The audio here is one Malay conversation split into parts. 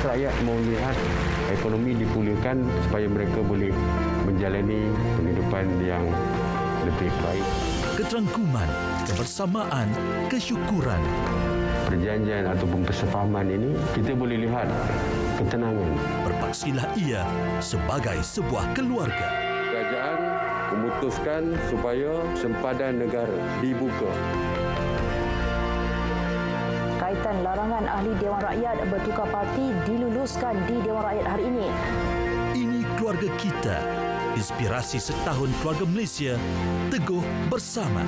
rakyat mau lihat ekonomi dipulihkan supaya mereka boleh menjalani kehidupan yang lebih baik. Keterangkuman, kebersamaan, kesyukuran. Perjanjian ataupun kesefahaman ini kita boleh lihat ketenangan. Berpaksilah ia sebagai sebuah keluarga. Kerajaan memutuskan supaya sempadan negara dibuka. Kaitan larangan ahli Dewan Rakyat bertukar parti diluluskan di Dewan Rakyat hari ini. Ini keluarga kita. Inspirasi setahun keluarga Malaysia. Teguh bersama.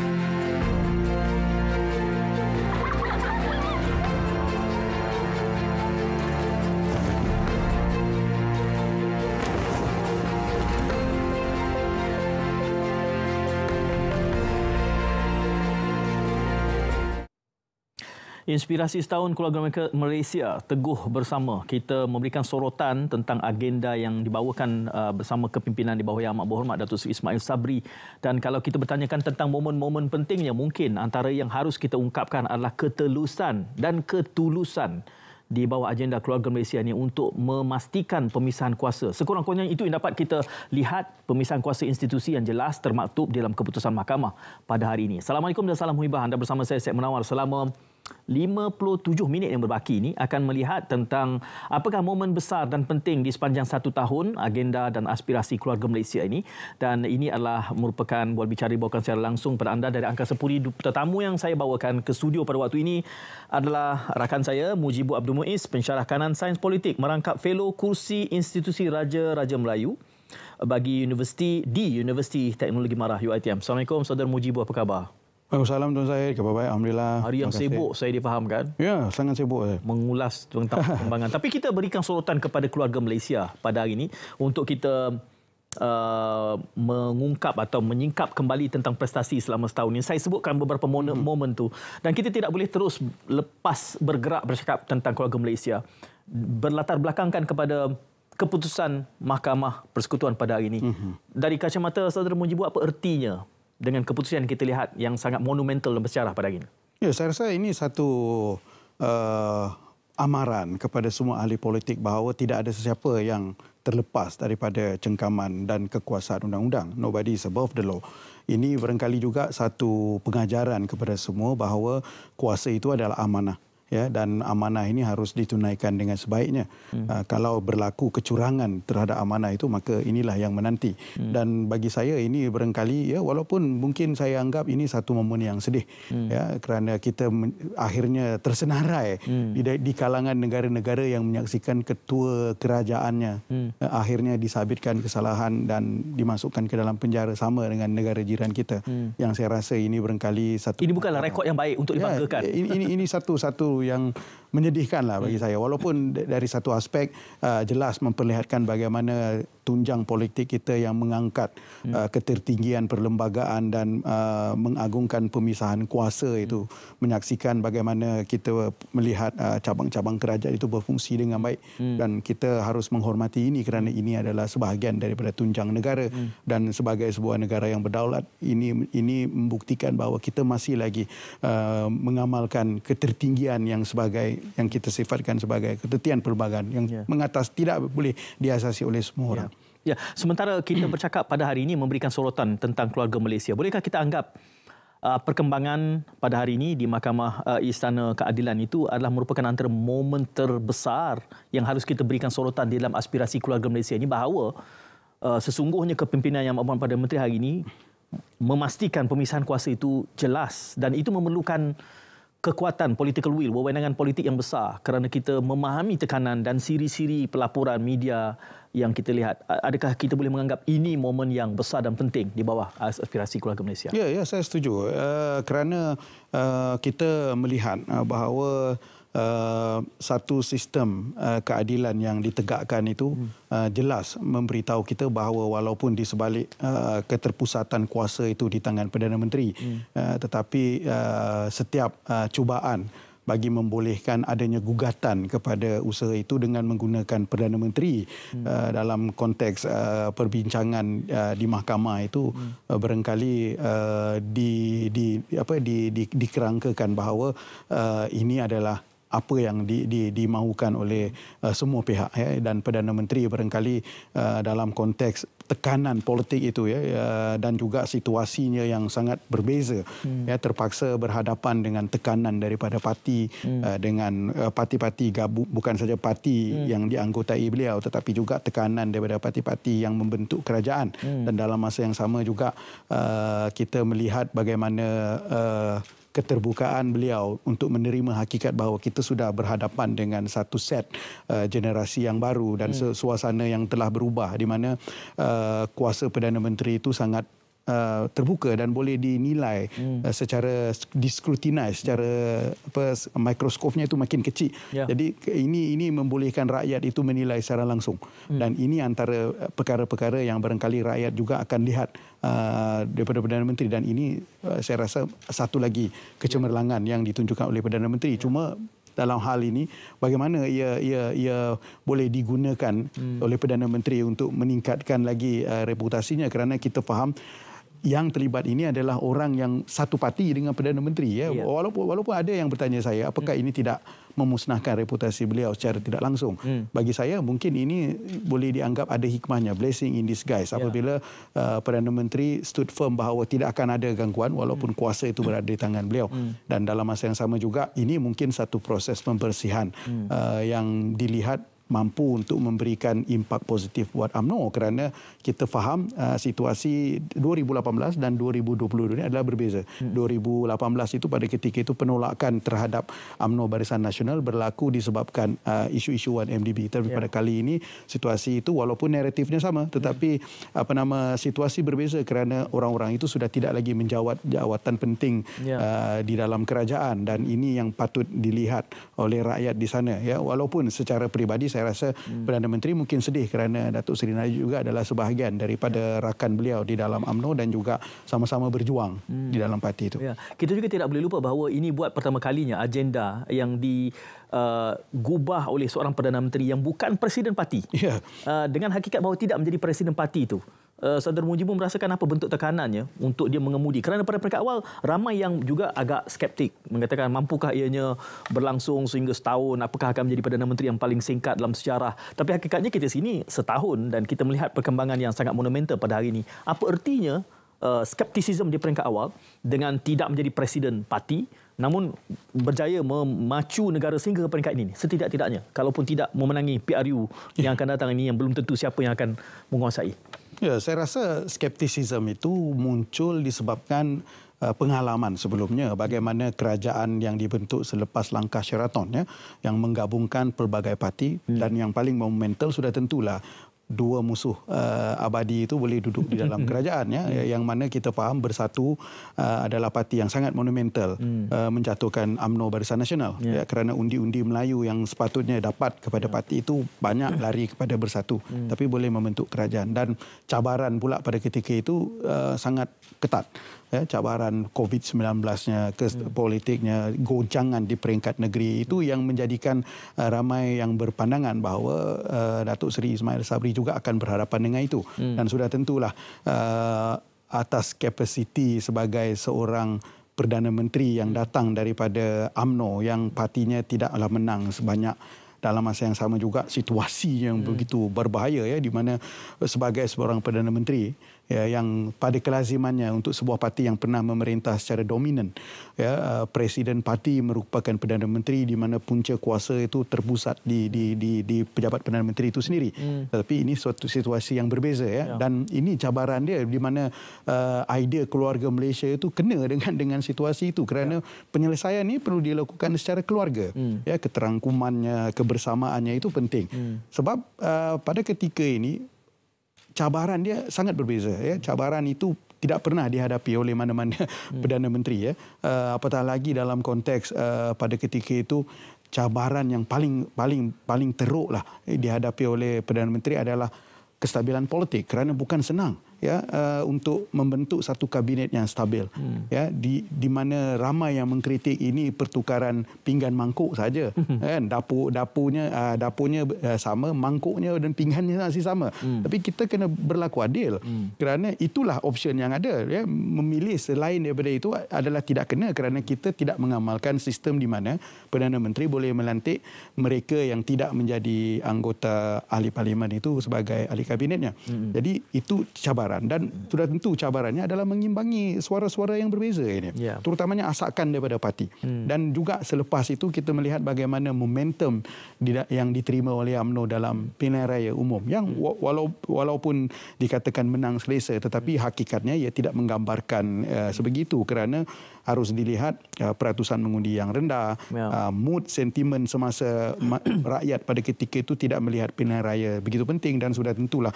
Inspirasi setahun keluarga Malaysia, Teguh bersama. Kita memberikan sorotan tentang agenda yang dibawakan bersama kepimpinan di bawah Yang Amat Berhormat Datuk Seri Ismail Sabri. Dan kalau kita bertanyakan tentang momen-momen pentingnya, mungkin antara yang harus kita ungkapkan adalah ketelusan dan ketulusan di bawah agenda keluarga Malaysia ini untuk memastikan pemisahan kuasa. Sekurang-kurangnya itu yang dapat kita lihat, pemisahan kuasa institusi yang jelas termaktub dalam keputusan mahkamah pada hari ini. Assalamualaikum dan salam muhibah. Anda bersama saya, Syed Munawar. Selama 57 minit yang berbaki ini akan melihat tentang apakah momen besar dan penting di sepanjang satu tahun agenda dan aspirasi keluarga Malaysia ini. Dan ini adalah merupakan bual bicara dibawakan secara langsung pada anda dari Angkasa Puri. Tetamu yang saya bawakan ke studio pada waktu ini adalah rakan saya, Mujibu Abdul Muiz, pensyarah kanan sains politik, merangkap fellow kursi Institusi Raja Melayu bagi Universiti Teknologi Marah UiTM. Assalamualaikum Saudara Mujibu, apa khabar? Waalaikumsalam Tuan Syed, khabar baik, alhamdulillah. Hari yang sibuk saya difahamkan. Ya, sangat sibuk saya. Mengulas tentang perkembangan. Tapi kita berikan sorotan kepada keluarga Malaysia pada hari ini untuk kita mengungkap atau menyingkap kembali tentang prestasi selama setahun ini. Saya sebutkan beberapa momen tu. Dan kita tidak boleh terus lepas bergerak bercakap tentang keluarga Malaysia. Berlatar belakangkan kepada keputusan Mahkamah Persekutuan pada hari ini. Dari kacamata Saudara Mujibu, apa ertinya dengan keputusan yang kita lihat yang sangat monumental dan bersejarah pada hari ini? Ya, saya rasa ini satu amaran kepada semua ahli politik bahawa tidak ada sesiapa yang terlepas daripada cengkaman dan kekuasaan undang-undang. Nobody is above the law. Ini barangkali juga satu pengajaran kepada semua bahawa kuasa itu adalah amanah. Ya, dan amanah ini harus ditunaikan dengan sebaiknya. Kalau berlaku kecurangan terhadap amanah itu, maka inilah yang menanti. Dan bagi saya ini barangkali, ya, walaupun mungkin saya anggap ini satu momen yang sedih, ya, kerana kita akhirnya tersenarai di kalangan negara-negara yang menyaksikan ketua kerajaannya akhirnya disabitkan kesalahan dan dimasukkan ke dalam penjara sama dengan negara jiran kita. Yang saya rasa ini barangkali satu... Ini bukanlah rekod yang baik untuk dibanggakan. Ya, ini satu yang menyedihkanlah bagi saya. Walaupun dari satu aspek jelas memperlihatkan bagaimana tunjang politik kita yang mengangkat ketertinggian perlembagaan dan mengagungkan pemisahan kuasa itu, menyaksikan bagaimana kita melihat cabang-cabang kerajaan itu berfungsi dengan baik, dan kita harus menghormati ini kerana ini adalah sebahagian daripada tunjang negara, dan sebagai sebuah negara yang berdaulat, ini membuktikan bahawa kita masih lagi mengamalkan ketertinggian yang kita sifatkan sebagai ketertian perlembagaan yang mengatas, tidak boleh diasasi oleh semua orang. Ya, sementara kita bercakap pada hari ini memberikan sorotan tentang keluarga Malaysia, bolehkah kita anggap perkembangan pada hari ini di Mahkamah Istana Keadilan itu adalah merupakan antara momen terbesar yang harus kita berikan sorotan di dalam aspirasi keluarga Malaysia ini, bahawa sesungguhnya kepimpinan Yang Amat Perdana Menteri hari ini memastikan pemisahan kuasa itu jelas, dan itu memerlukan kekuatan political will, wewenangan politik yang besar kerana kita memahami tekanan dan siri-siri pelaporan media yang kita lihat. Adakah kita boleh menganggap ini momen yang besar dan penting di bawah aspirasi keluarga Malaysia? Ya, saya setuju. Kerana kita melihat bahawa satu sistem keadilan yang ditegakkan itu jelas memberitahu kita bahawa walaupun di sebalik keterpusatan kuasa itu di tangan Perdana Menteri, tetapi setiap cubaan bagi membolehkan adanya gugatan kepada usaha itu dengan menggunakan Perdana Menteri dalam konteks perbincangan di mahkamah itu barangkali dikerangkakan bahawa ini adalah apa yang dimahukan oleh semua pihak, ya. Dan Perdana Menteri barangkali dalam konteks tekanan politik itu, ya, dan juga situasinya yang sangat berbeza, ya, terpaksa berhadapan dengan tekanan daripada parti, dengan parti-parti gabung, bukan saja parti yang dianggotai beliau, tetapi juga tekanan daripada parti-parti yang membentuk kerajaan. Dan dalam masa yang sama juga kita melihat bagaimana keterbukaan beliau untuk menerima hakikat bahawa kita sudah berhadapan dengan satu set generasi yang baru dan suasana yang telah berubah, di mana kuasa Perdana Menteri itu sangat terbuka dan boleh dinilai secara discrutinize, secara mikroskopnya itu makin kecil. Jadi ini membolehkan rakyat itu menilai secara langsung. Dan ini antara perkara-perkara yang barangkali rakyat juga akan lihat daripada Perdana Menteri, dan ini saya rasa satu lagi kecemerlangan yang ditunjukkan oleh Perdana Menteri. Cuma dalam hal ini bagaimana ia boleh digunakan oleh Perdana Menteri untuk meningkatkan lagi reputasinya, kerana kita faham yang terlibat ini adalah orang yang satu parti dengan Perdana Menteri, ya. Walaupun ada yang bertanya saya apakah ini tidak memusnahkan reputasi beliau secara tidak langsung. Bagi saya mungkin ini boleh dianggap ada hikmahnya, blessing in disguise, apabila Perdana Menteri stood firm bahawa tidak akan ada gangguan walaupun kuasa itu berada di tangan beliau. Dan dalam masa yang sama juga ini mungkin satu proses pembersihan yang dilihat mampu untuk memberikan impak positif buat UMNO, kerana kita faham situasi 2018 dan 2022 ini adalah berbeza. 2018 itu pada ketika itu penolakan terhadap UMNO Barisan Nasional berlaku disebabkan isu-isu 1MDB. Tapi pada kali ini situasi itu walaupun naratifnya sama, tetapi situasi berbeza kerana orang-orang itu sudah tidak lagi menjawat jawatan penting di dalam kerajaan, dan ini yang patut dilihat oleh rakyat di sana, ya. Walaupun secara peribadi saya rasa Perdana Menteri mungkin sedih kerana Datuk Seri Najib juga adalah sebahagian daripada rakan beliau di dalam UMNO dan juga sama-sama berjuang di dalam parti itu. Kita juga tidak boleh lupa bahawa ini buat pertama kalinya agenda yang digubah oleh seorang Perdana Menteri yang bukan Presiden Parti. Dengan hakikat bahawa tidak menjadi Presiden Parti itu. Saudara Mujibur merasakan apa bentuk tekanannya untuk dia mengemudi? Kerana pada peringkat awal ramai yang juga agak skeptik, mengatakan mampukah ianya berlangsung sehingga setahun, apakah akan menjadi Perdana Menteri yang paling singkat dalam sejarah. Tapi hakikatnya kita sini setahun dan kita melihat perkembangan yang sangat monumental pada hari ini. Apa ertinya skeptisisme di peringkat awal dengan tidak menjadi Presiden Parti namun berjaya memacu negara sehingga ke peringkat ini, setidak-tidaknya, kalaupun tidak memenangi PRU yang akan datang ini, yang belum tentu siapa yang akan menguasai? Ya, saya rasa skeptisisme itu muncul disebabkan pengalaman sebelumnya, bagaimana kerajaan yang dibentuk selepas langkah Sheraton, ya, yang menggabungkan pelbagai parti, dan yang paling monumental sudah tentulah dua musuh abadi itu boleh duduk di dalam kerajaan, ya, yang mana kita faham Bersatu adalah parti yang sangat monumental menjatuhkan UMNO Barisan Nasional, ya, kerana undi-undi Melayu yang sepatutnya dapat kepada parti itu banyak lari kepada Bersatu, tapi boleh membentuk kerajaan. Dan cabaran pula pada ketika itu sangat ketat, ya, cabaran COVID-19-nya, politiknya, goncangan di peringkat negeri itu yang menjadikan ramai yang berpandangan bahawa Datuk Seri Ismail Sabri juga akan berhadapan dengan itu. Dan sudah tentulah atas kapasiti sebagai seorang Perdana Menteri yang datang daripada UMNO yang partinya tidaklah menang sebanyak, dalam masa yang sama juga situasi yang begitu berbahaya, ya, di mana sebagai seorang Perdana Menteri, ya, yang pada kelazimannya untuk sebuah parti yang pernah memerintah secara dominan, ya, Presiden parti merupakan Perdana Menteri, di mana punca kuasa itu terpusat di pejabat Perdana Menteri itu sendiri. Tetapi ini suatu situasi yang berbeza, ya, dan ini cabaran dia, di mana idea keluarga Malaysia itu kena dengan situasi itu, kerana penyelesaian ini perlu dilakukan secara keluarga, ya, keterangkumannya, kebersamaannya itu penting. Sebab pada ketika ini cabaran dia sangat berbeza, ya. Cabaran itu tidak pernah dihadapi oleh mana-mana Perdana Menteri, ya. Apatah lagi dalam konteks pada ketika itu cabaran yang paling teruklah dihadapi oleh Perdana Menteri adalah kestabilan politik, kerana bukan senang, untuk membentuk satu kabinet yang stabil. Ya, di mana ramai yang mengkritik ini pertukaran pinggan mangkuk saja. Kan, dapurnya sama, mangkuknya dan pinggannya masih sama. Tapi kita kena berlaku adil. Kerana itulah option yang ada. Ya, memilih selain daripada itu adalah tidak kena, kerana kita tidak mengamalkan sistem di mana Perdana Menteri boleh melantik mereka yang tidak menjadi anggota ahli parlimen itu sebagai ahli kabinetnya. Jadi itu cabaran, dan sudah tentu cabarannya adalah mengimbangi suara-suara yang berbeza ini. Terutamanya asakan daripada parti. Dan juga selepas itu kita melihat bagaimana momentum yang diterima oleh UMNO dalam pilihan raya umum yang walaupun dikatakan menang selesa, tetapi hakikatnya ia tidak menggambarkan sebegitu, kerana harus dilihat peratusan mengundi yang rendah, mood, sentimen semasa rakyat pada ketika itu tidak melihat pilihan raya begitu penting, dan sudah tentulah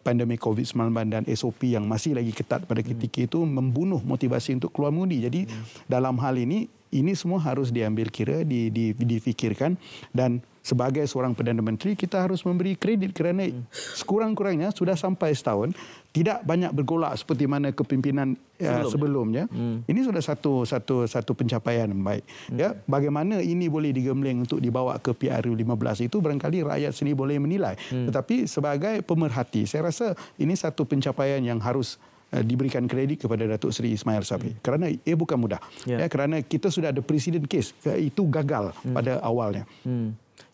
pandemik COVID-19 dan SOP yang masih lagi ketat pada ketika itu membunuh motivasi untuk keluar mengundi. Jadi dalam hal ini semua harus diambil kira, difikirkan, dan sebagai seorang Perdana Menteri kita harus memberi kredit kerana sekurang-kurangnya sudah sampai setahun tidak banyak bergolak seperti mana kepimpinan sebelumnya. Ini sudah satu pencapaian baik. Ya, bagaimana ini boleh digembleng untuk dibawa ke PRU15 itu barangkali rakyat sendiri boleh menilai. Tetapi sebagai pemerhati, saya rasa ini satu pencapaian yang harus diberikan kredit kepada Datuk Seri Ismail Sabri, kerana ia bukan mudah. Ya, kerana kita sudah ada presiden kes itu gagal pada awalnya.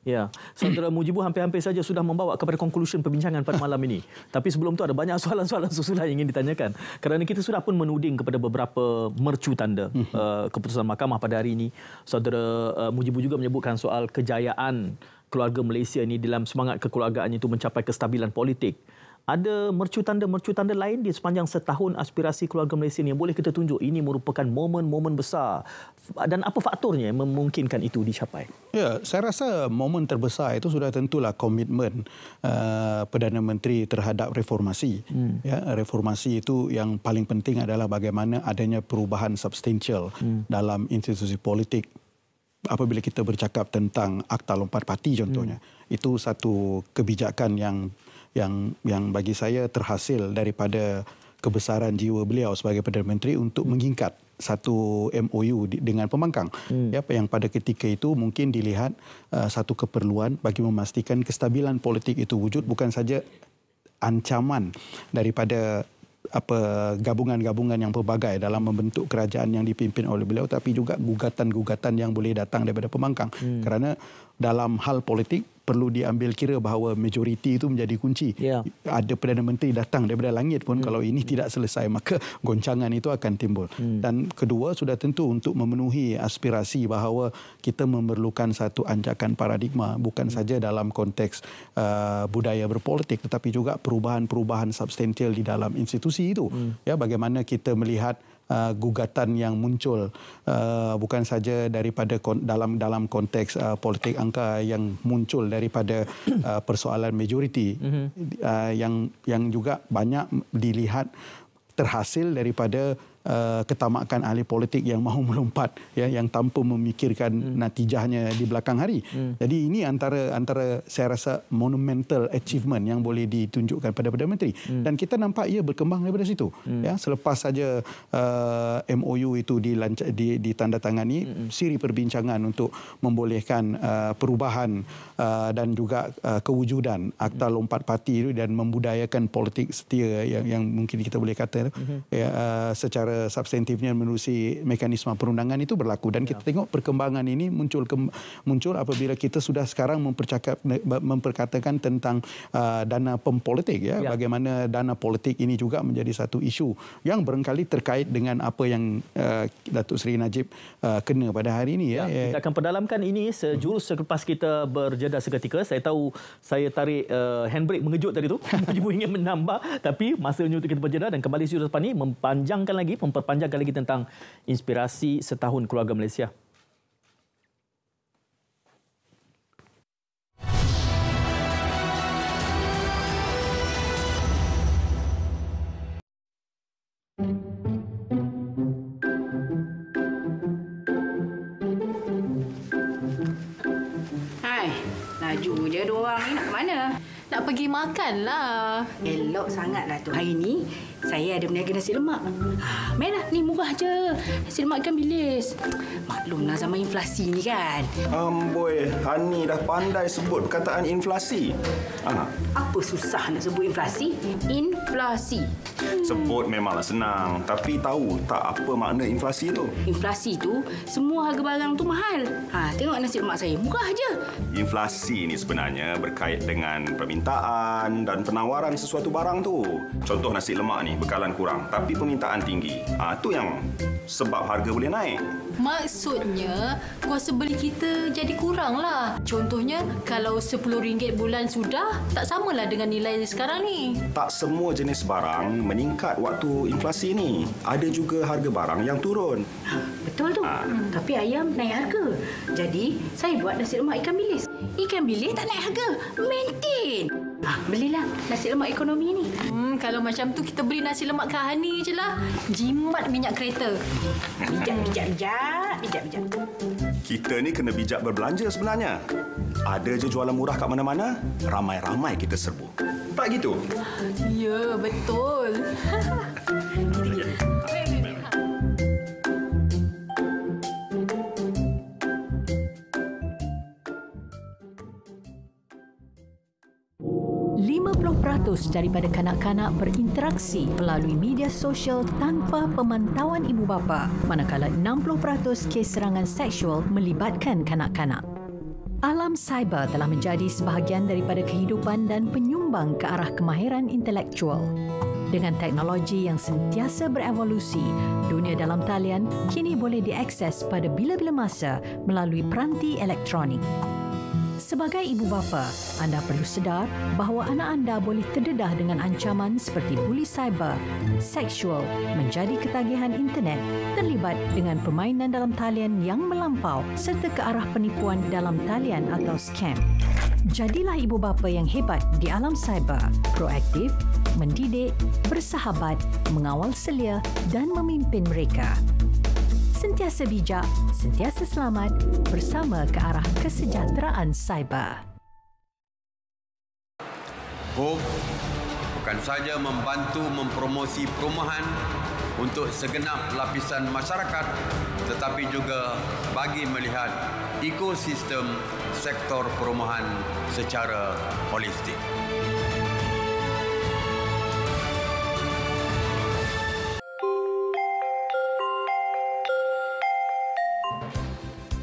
Ya, Saudara Mujibu hampir-hampir saja sudah membawa kepada conclusion perbincangan pada malam ini. Tapi sebelum itu ada banyak soalan-soalan susulan yang ingin ditanyakan. Kerana kita sudah pun menuding kepada beberapa mercu tanda keputusan mahkamah pada hari ini. Saudara Mujibu juga menyebutkan soal kejayaan keluarga Malaysia ini dalam semangat kekeluargaan itu mencapai kestabilan politik. Ada mercu tanda lain di sepanjang setahun aspirasi keluarga Malaysia ini yang boleh kita tunjuk ini merupakan momen-momen besar, dan apa faktornya yang memungkinkan itu dicapai? Ya, saya rasa momen terbesar itu sudah tentulah komitmen Perdana Menteri terhadap reformasi. Ya, reformasi itu yang paling penting adalah bagaimana adanya perubahan substansial dalam institusi politik. Apabila kita bercakap tentang Akta Lompat Parti contohnya, itu satu kebijakan yang bagi saya terhasil daripada kebesaran jiwa beliau sebagai Perdana Menteri untuk mengingkat satu MOU dengan pembangkang. Ya, yang pada ketika itu mungkin dilihat satu keperluan bagi memastikan kestabilan politik itu wujud, bukan saja ancaman daripada gabungan-gabungan yang pelbagai dalam membentuk kerajaan yang dipimpin oleh beliau, tapi juga gugatan-gugatan yang boleh datang daripada pembangkang. Kerana dalam hal politik perlu diambil kira bahawa majoriti itu menjadi kunci. Ada Perdana Menteri datang daripada langit pun kalau ini tidak selesai, maka goncangan itu akan timbul. Dan kedua, sudah tentu untuk memenuhi aspirasi bahawa kita memerlukan satu anjakan paradigma, bukan saja dalam konteks budaya berpolitik, tetapi juga perubahan-perubahan substansial di dalam institusi itu. Ya, bagaimana kita melihat gugatan yang muncul bukan saja daripada dalam konteks politik angka yang muncul daripada persoalan majoriti yang juga banyak dilihat terhasil daripada ketamakan ahli politik yang mahu melompat, ya, yang tanpa memikirkan natijahnya di belakang hari. Jadi ini antara saya rasa monumental achievement yang boleh ditunjukkan pada Perdana Menteri, dan kita nampak ia berkembang daripada situ. Ya, selepas saja MOU itu ditandatangani, siri perbincangan untuk membolehkan perubahan dan juga kewujudan Akta Lompat Parti itu dan membudayakan politik setia yang mungkin kita boleh kata secara substantifnya menerusi mekanisme perundangan itu berlaku, dan kita tengok perkembangan ini muncul apabila kita sudah sekarang memperkatakan tentang dana politik, ya, bagaimana dana politik ini juga menjadi satu isu yang barangkali terkait dengan apa yang Datuk Seri Najib kena pada hari ini, ya. Kita akan perdalamkan ini sejurus selepas kita berjeda seketika. Saya tahu saya tarik handbrake mengejut tadi tu. Ibu ingin menambah, tapi masanya untuk kita berjeda dan kembali sejurus depan ini memperpanjangkan lagi tentang inspirasi setahun keluarga Malaysia. Hai, laju je dua orang ni nak ke mana? Nak pergi makan lah. Elok sangatlah tu. Hari ni saya ada berniaga nasi lemak. Mainlah, ni murah je. Nasi lemak ikan bilis. Maklumlah zaman inflasi ni kan. Amboi, Hani dah pandai sebut perkataan inflasi. Apa susah nak sebut inflasi? Inflasi. Sebut memanglah senang, tapi tahu tak apa makna inflasi tu? Inflasi tu, semua harga barang tu mahal. Tengok nasi lemak saya, murah je. Inflasi ni sebenarnya berkait dengan permintaan dan penawaran sesuatu barang tu. Contoh nasi lemak ni bekalan kurang tapi permintaan tinggi. Tu yang sebab harga boleh naik. Maksudnya, kuasa beli kita jadi kurang lah. Contohnya, kalau RM10 bulan sudah, tak samalah dengan nilai sekarang ni. Tak semua jenis barang meningkat waktu inflasi ni. Ada juga harga barang yang turun. Betul tu. Tapi ayam naik harga. Jadi, saya buat nasi lemak ikan bilis. Ikan bilis tak naik harga. Maintain. Belilah nasi lemak ekonomi ni. Kalau macam tu, kita beli nasi lemak Kak Hani je lah. Jimat minyak kereta. Bijak. Kita ni kena bijak berbelanja sebenarnya. Ada je jualan murah kat mana-mana, ramai-ramai kita serbu. Tak gitu? Ya, betul. daripada kanak-kanak berinteraksi melalui media sosial tanpa pemantauan ibu bapa, manakala 60% kes serangan seksual melibatkan kanak-kanak. Alam cyber telah menjadi sebahagian daripada kehidupan dan penyumbang ke arah kemahiran intelektual. Dengan teknologi yang sentiasa berevolusi, dunia dalam talian kini boleh diakses pada bila-bila masa melalui peranti elektronik. Sebagai ibu bapa, anda perlu sedar bahawa anak anda boleh terdedah dengan ancaman seperti buli cyber, seksual, menjadi ketagihan internet, terlibat dengan permainan dalam talian yang melampau serta ke arah penipuan dalam talian atau scam. Jadilah ibu bapa yang hebat di alam cyber, proaktif, mendidik, bersahabat, mengawal selia dan memimpin mereka. Sentiasa bijak, sentiasa selamat bersama ke arah kesejahteraan cyber. HOPE bukan sahaja membantu mempromosi perumahan untuk segenap lapisan masyarakat, tetapi juga bagi melihat ekosistem sektor perumahan secara holistik.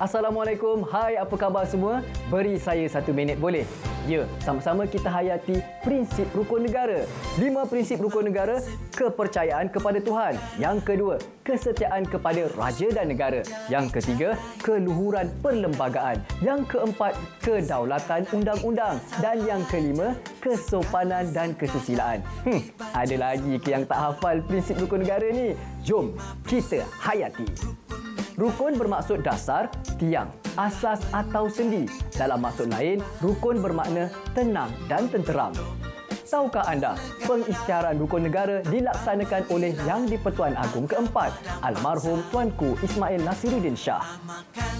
Assalamualaikum. Hai, apa khabar semua? Beri saya 1 minit boleh? Ya, sama-sama kita hayati prinsip rukun negara. 5 prinsip rukun negara: kepercayaan kepada Tuhan. Yang kedua, kesetiaan kepada raja dan negara. Yang ketiga, keluhuran perlembagaan. Yang keempat, kedaulatan undang-undang. Dan yang kelima, kesopanan dan kesusilaan. Ada lagi ke yang tak hafal prinsip rukun negara ni? Jom kita hayati. Rukun bermaksud dasar, tiang, asas atau sendi. Dalam maksud lain, rukun bermakna tenang dan tenteram. Tahukah anda, pengisytiharan rukun negara dilaksanakan oleh Yang di-Pertuan Agong keempat, almarhum Tuanku Ismail Nasiruddin Shah.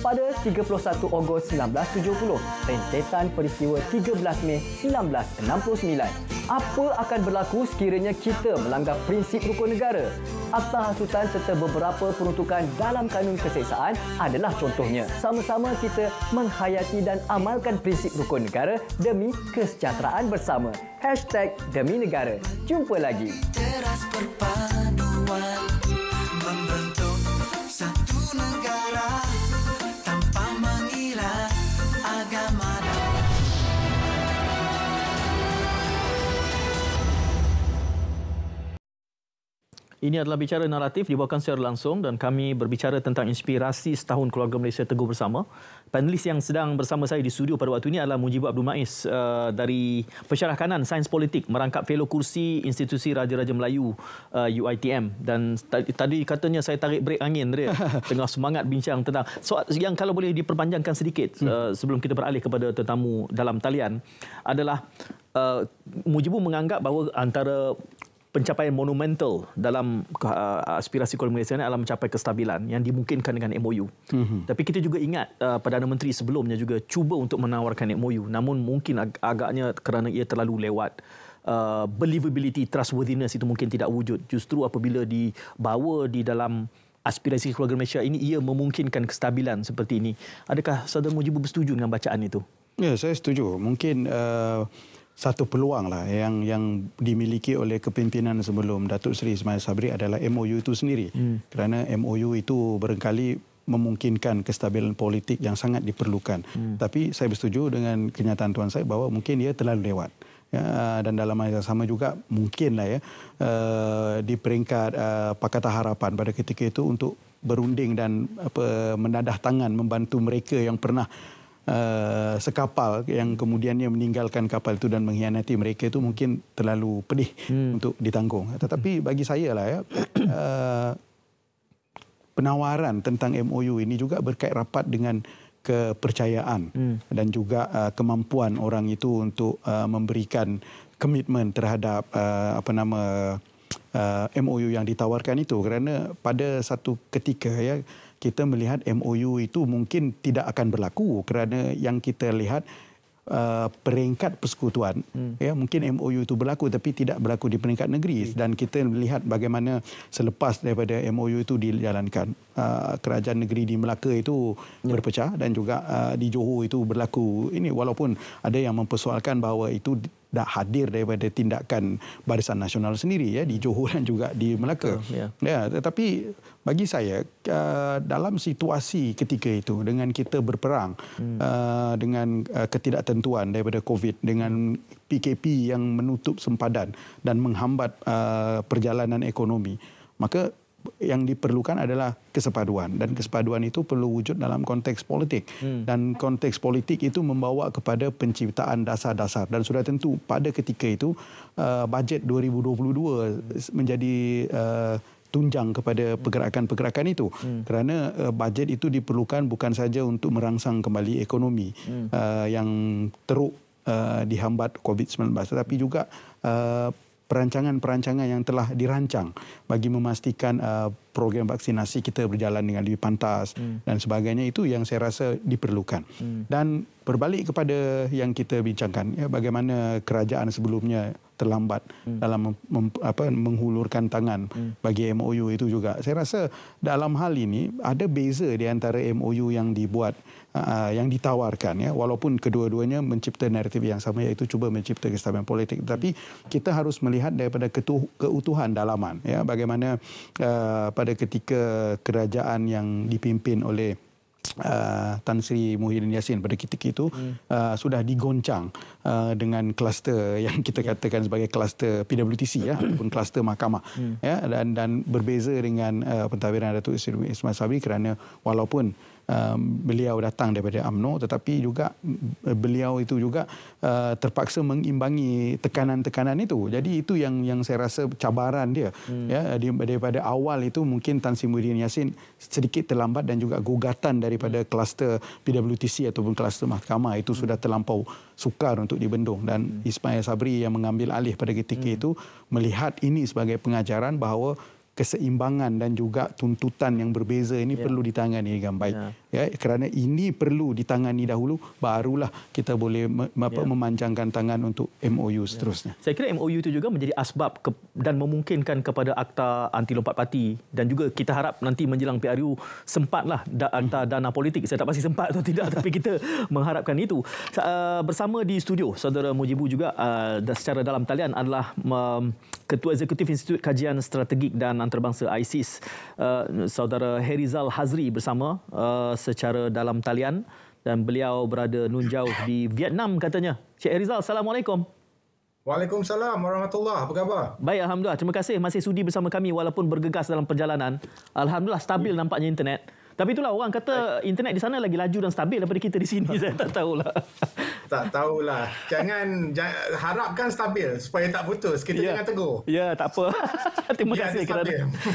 Pada 31 Ogos 1970, rentetan peristiwa 13 Mei 1969. Apa akan berlaku sekiranya kita melanggar prinsip rukun negara? Akta hasutan serta beberapa peruntukan dalam kanun keseksaan adalah contohnya. Sama-sama kita menghayati dan amalkan prinsip rukun negara demi kesejahteraan bersama. #Demi Negara. Jumpa lagi. Teras perpaduan membentuk satu negara tanpa mengira agama. Ini adalah Bicara Naratif dibawakan secara langsung dan kami berbicara tentang inspirasi setahun Keluarga Malaysia Teguh Bersama. Panelis yang sedang bersama saya di studio pada waktu ini adalah Mujibur Abdul Maiz dari Pensyarah Kanan Sains Politik, merangkap fellow kursi Institusi Raja-Raja Melayu UiTM. Dan tadi katanya saya tarik brek angin dia tengah semangat bincang tentang soal yang kalau boleh diperpanjangkan sedikit sebelum kita beralih kepada tetamu dalam talian adalah Mujibur menganggap bahawa antara pencapaian monumental dalam aspirasi Kuala Malaysia ini adalah mencapai kestabilan yang dimungkinkan dengan MOU. Tapi kita juga ingat Perdana Menteri sebelumnya juga cuba untuk menawarkan MOU, namun mungkin agaknya kerana ia terlalu lewat. Believability, trustworthiness itu mungkin tidak wujud. Justru apabila dibawa di dalam aspirasi keluarga Malaysia ini, ia memungkinkan kestabilan seperti ini. Adakah Saudara Mujibu bersetuju dengan bacaan itu? Ya, saya setuju. Mungkin satu peluang lah yang dimiliki oleh kepimpinan sebelum Datuk Seri Ismail Sabri adalah MOU itu sendiri. Kerana MOU itu barangkali memungkinkan kestabilan politik yang sangat diperlukan. Tapi saya bersetuju dengan kenyataan Tuan Syed bahawa mungkin ia terlalu lewat. Ya, dan dalam masa yang sama juga mungkinlah ya di peringkat Pakatan Harapan pada ketika itu untuk berunding dan menadah tangan membantu mereka yang pernah sekapal yang kemudiannya meninggalkan kapal itu dan mengkhianati mereka itu mungkin terlalu pedih untuk ditanggung. Tetapi bagi saya lah ya penawaran tentang MOU ini juga berkait rapat dengan kepercayaan dan juga kemampuan orang itu untuk memberikan komitmen terhadap MOU yang ditawarkan itu, kerana pada satu ketika ya kita melihat MOU itu mungkin tidak akan berlaku kerana yang kita lihat peringkat persekutuan ya mungkin MOU itu berlaku tapi tidak berlaku di peringkat negeri, dan kita melihat bagaimana selepas daripada MOU itu dijalankan kerajaan negeri di Melaka itu berpecah dan juga di Johor itu berlaku ini, walaupun ada yang mempersoalkan bahawa itu dah hadir daripada tindakan Barisan Nasional sendiri ya di Johor dan juga di Melaka. Ya, tetapi bagi saya dalam situasi ketika itu dengan kita berperang dengan ketidaktentuan daripada COVID, dengan PKP yang menutup sempadan dan menghambat perjalanan ekonomi, maka yang diperlukan adalah kesepaduan, dan kesepaduan itu perlu wujud dalam konteks politik dan konteks politik itu membawa kepada penciptaan dasar-dasar, dan sudah tentu pada ketika itu bajet 2022 menjadi tunjang kepada pergerakan-pergerakan itu kerana bajet itu diperlukan bukan saja untuk merangsang kembali ekonomi yang teruk dihambat COVID-19, tetapi juga perancangan-perancangan yang telah dirancang bagi memastikan program vaksinasi kita berjalan dengan lebih pantas dan sebagainya, itu yang saya rasa diperlukan. Dan berbalik kepada yang kita bincangkan, ya, bagaimana kerajaan sebelumnya terlambat dalam menghulurkan tangan bagi MOU itu juga. Saya rasa dalam hal ini ada beza di antara MOU yang dibuat, yang ditawarkan, ya, walaupun kedua-duanya mencipta naratif yang sama, iaitu cuba mencipta kestabilan politik. Tapi kita harus melihat daripada keutuhan dalaman, ya, bagaimana pada ketika kerajaan yang dipimpin oleh Tan Sri Muhyiddin Yassin pada ketika itu sudah digoncang dengan kluster yang kita katakan sebagai kluster PWTC, ya, ataupun kluster mahkamah, ya, dan berbeza dengan pentadbiran Datuk Seri Ismail Sabri kerana walaupun beliau datang daripada UMNO, tetapi juga beliau itu juga terpaksa mengimbangi tekanan-tekanan itu. Jadi itu yang saya rasa cabaran dia. Ya, daripada awal itu mungkin Tan Sri Muhyiddin Yassin sedikit terlambat, dan juga gugatan daripada kluster PWTC ataupun kluster mahkamah itu sudah terlampau sukar untuk dibendung, dan Ismail Sabri yang mengambil alih pada ketika itu melihat ini sebagai pengajaran bahawa keseimbangan dan juga tuntutan yang berbeza ini perlu ditangani dengan baik. Ya, kerana ini perlu ditangani dahulu, barulah kita boleh memanjangkan tangan untuk MOU seterusnya. Saya kira MOU itu juga menjadi asbab dan memungkinkan kepada Akta Anti Lompat Parti, dan juga kita harap nanti menjelang PRU sempatlah Akta Dana Politik. Saya tak pasti sempat atau tidak, tapi kita mengharapkan itu. Bersama di studio Saudara Mujibu juga secara dalam talian adalah Ketua Eksekutif Institut Kajian Strategik dan Antarabangsa ISIS, Saudara Herizal Hazri bersama secara dalam talian, dan beliau berada nun jauh di Vietnam katanya. Cik Herizal, Assalamualaikum. Waalaikumsalam warahmatullahi. Apa khabar? Baik, Alhamdulillah. Terima kasih masih sudi bersama kami walaupun bergegas dalam perjalanan. Alhamdulillah stabil nampaknya internet. Tapi itulah, orang kata internet di sana lagi laju dan stabil daripada kita di sini. Saya tak tahulah. Tak tahulah. Jangan harapkan stabil supaya tak putus. Kita jangan tegur. Ya, tak apa.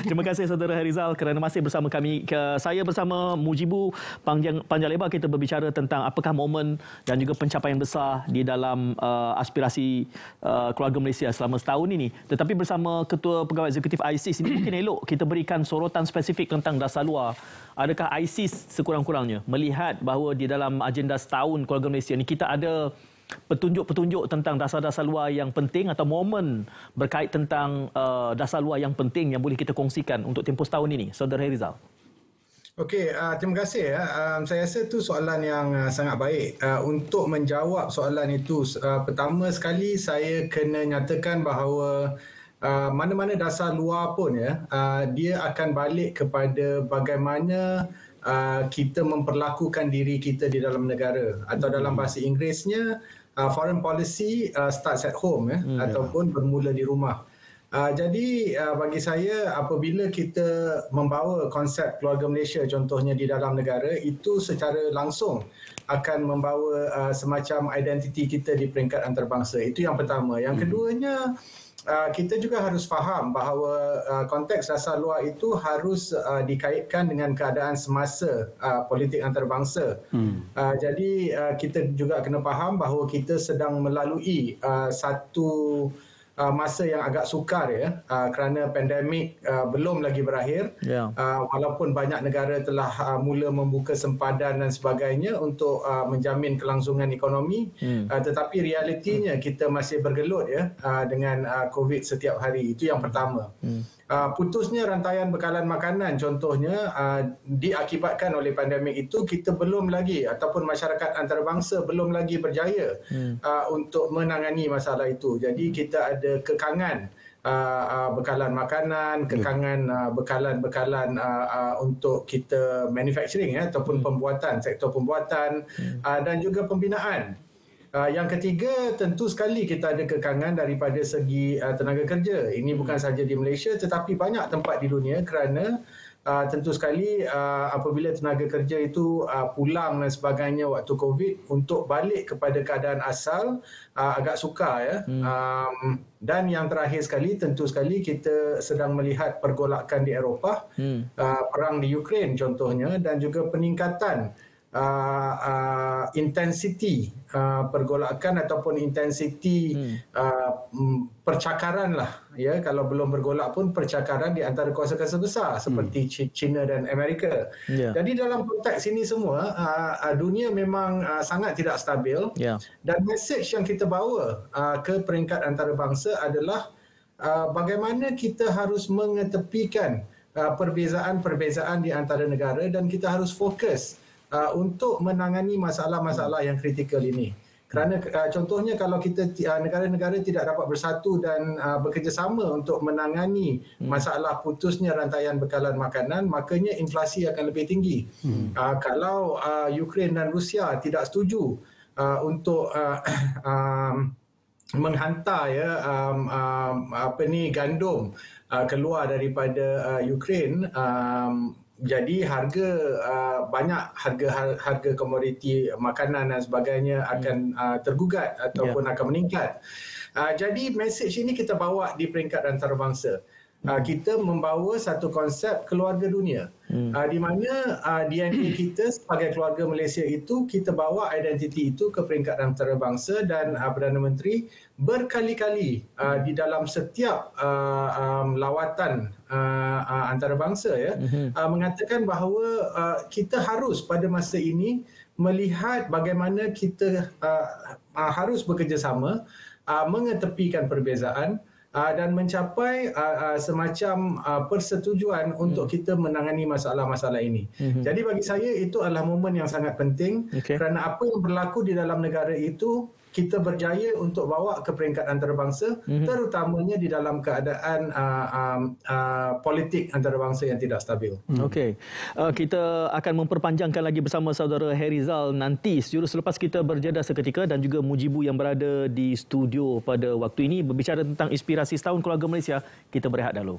Terima kasih Saudara Hairizal kerana masih bersama kami. Saya bersama Mujibu panjang lebar kita berbicara tentang apakah momen dan juga pencapaian besar di dalam aspirasi keluarga Malaysia selama setahun ini. Tetapi bersama Ketua Pegawai Eksekutif ISIS ini mungkin elok kita berikan sorotan spesifik tentang dasar luar. Adakah ISIS sekurang-kurangnya melihat bahawa di dalam agenda setahun keluarga Malaysia ini kita ada petunjuk-petunjuk tentang dasar-dasar luar yang penting atau momen berkait tentang dasar luar yang penting yang boleh kita kongsikan untuk tempoh setahun ini, Saudara Hairizal? Okey, terima kasih. Saya rasa itu soalan yang sangat baik. Untuk menjawab soalan itu, pertama sekali saya kena nyatakan bahawa mana-mana dasar luar pun dia akan balik kepada bagaimana kita memperlakukan diri kita di dalam negara, atau dalam bahasa Inggerisnya foreign policy starts at home ataupun bermula di rumah. Jadi bagi saya apabila kita membawa konsep keluarga Malaysia contohnya di dalam negara, itu secara langsung akan membawa semacam identiti kita di peringkat antarabangsa. Itu yang pertama. Yang keduanya, kita juga harus faham bahawa konteks dasar luar itu harus dikaitkan dengan keadaan semasa politik antarabangsa. Jadi kita juga kena faham bahawa kita sedang melalui satu masa yang agak sukar kerana pandemik belum lagi berakhir. Walaupun banyak negara telah mula membuka sempadan dan sebagainya untuk menjamin kelangsungan ekonomi, tetapi realitinya kita masih bergelut dengan COVID setiap hari. Itu yang pertama. Putusnya rantaian bekalan makanan contohnya diakibatkan oleh pandemik itu, kita belum lagi ataupun masyarakat antarabangsa belum lagi berjaya untuk menangani masalah itu. Jadi kita ada kekangan bekalan makanan, kekangan bekalan-bekalan untuk kita manufacturing ataupun pembuatan, sektor pembuatan dan juga pembinaan. Yang ketiga, tentu sekali kita ada kekangan daripada segi tenaga kerja. Ini bukan sahaja di Malaysia tetapi banyak tempat di dunia, kerana tentu sekali apabila tenaga kerja itu pulang dan sebagainya waktu COVID, untuk balik kepada keadaan asal agak sukar dan yang terakhir sekali, tentu sekali kita sedang melihat pergolakan di Eropah, perang di Ukraine contohnya, dan juga peningkatan intensiti pergolakan ataupun intensiti percakaran lah, kalau belum bergolak pun percakaran di antara kuasa-kuasa besar seperti China dan Amerika. Jadi dalam konteks ini semua dunia memang sangat tidak stabil, dan mesej yang kita bawa ke peringkat antarabangsa adalah bagaimana kita harus mengetepikan perbezaan-perbezaan di antara negara, dan kita harus fokus untuk menangani masalah-masalah yang kritikal ini. Kerana contohnya kalau kita negara-negara tidak dapat bersatu dan bekerjasama untuk menangani masalah putusnya rantaian bekalan makanan, makanya inflasi akan lebih tinggi. Kalau Ukraine dan Rusia tidak setuju untuk menghantar gandum keluar daripada Ukraine, jadi banyak harga komoditi makanan dan sebagainya akan tergugat ataupun akan meningkat. Jadi mesej ini kita bawa di peringkat antarabangsa. Kita membawa satu konsep keluarga dunia, di mana DNA kita sebagai keluarga Malaysia itu, kita bawa identiti itu ke peringkat antarabangsa, dan Perdana Menteri berkali-kali di dalam setiap lawatan antarabangsa mengatakan bahawa kita harus pada masa ini melihat bagaimana kita harus bekerjasama, mengetepikan perbezaan dan mencapai semacam persetujuan untuk kita menangani masalah-masalah ini. Jadi bagi saya itu adalah momen yang sangat penting, kerana apa yang berlaku di dalam negara itu kita berjaya untuk bawa ke peringkat antarabangsa, terutamanya di dalam keadaan politik antarabangsa yang tidak stabil. Okey, kita akan memperpanjangkan lagi bersama saudara Hairizal nanti selepas kita berjeda seketika, dan juga Mujibu yang berada di studio pada waktu ini berbicara tentang inspirasi setahun keluarga Malaysia. Kita berehat dahulu.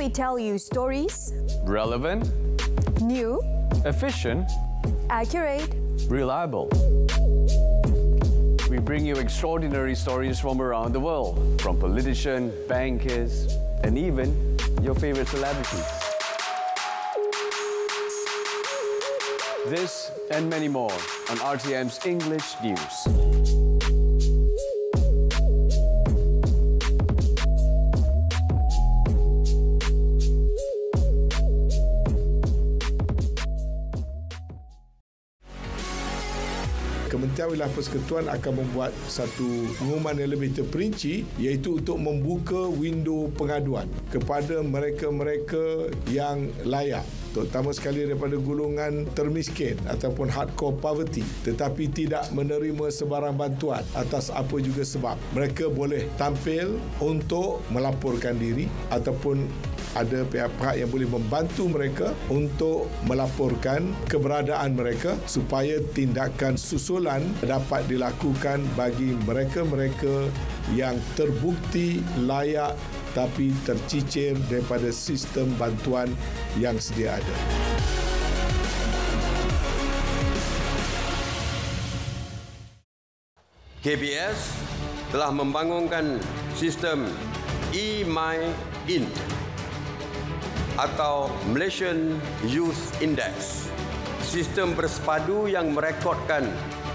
we tell you stories, relevant, new, efficient, accurate, reliable. We bring you extraordinary stories from around the world, from politicians, bankers, and even your favorite celebrities. This and many more on RTM's English News. Kementerian Wilayah Persekutuan akan membuat satu pengumuman yang lebih terperinci, iaitu untuk membuka window pengaduan kepada mereka-mereka yang layak, terutama sekali daripada golongan termiskin ataupun hardcore poverty, tetapi tidak menerima sebarang bantuan atas apa juga sebab. Mereka boleh tampil untuk melaporkan diri ataupun ada pihak-pihak yang boleh membantu mereka untuk melaporkan keberadaan mereka supaya tindakan susulan dapat dilakukan bagi mereka-mereka yang terbukti layak tapi tercicir daripada sistem bantuan yang sedia ada. KBS telah membangunkan sistem eMyInt atau Malaysian Youth Index, sistem bersepadu yang merekodkan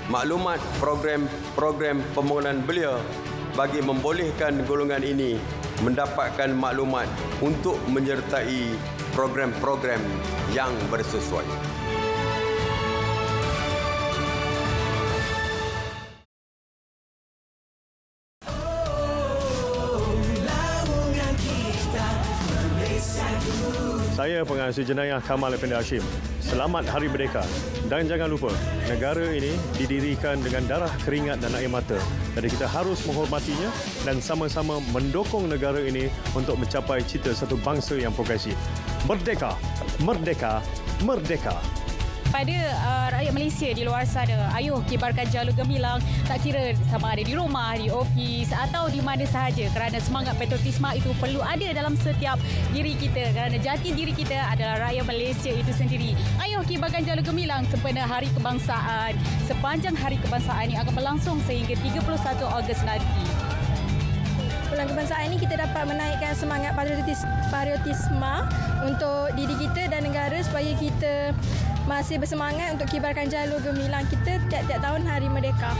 maklumat program-program pembangunan belia bagi membolehkan golongan ini mendapatkan maklumat untuk menyertai program-program yang bersesuai. Saya Pengarah Jenayah Kamal Effendi Hashim. Selamat Hari Merdeka. Dan jangan lupa, negara ini didirikan dengan darah, keringat dan air mata. Jadi kita harus menghormatinya dan sama-sama mendukung negara ini untuk mencapai cita satu bangsa yang progresif. Merdeka! Merdeka! Merdeka! Pada rakyat Malaysia di luar sana, ayuh kibarkan jalur gemilang, tak kira sama ada di rumah, di ofis atau di mana sahaja, kerana semangat patriotisme itu perlu ada dalam setiap diri kita, kerana jati diri kita adalah rakyat Malaysia itu sendiri. Ayuh kibarkan jalur gemilang sempena Hari Kebangsaan. Sepanjang Hari Kebangsaan ini akan berlangsung sehingga 31 Ogos nanti. Bulan Kebangsaan ini kita dapat menaikkan semangat patriotisme untuk diri kita dan negara supaya kita masih bersemangat untuk kibarkan jalur gemilang kita tiap-tiap tahun Hari Merdeka.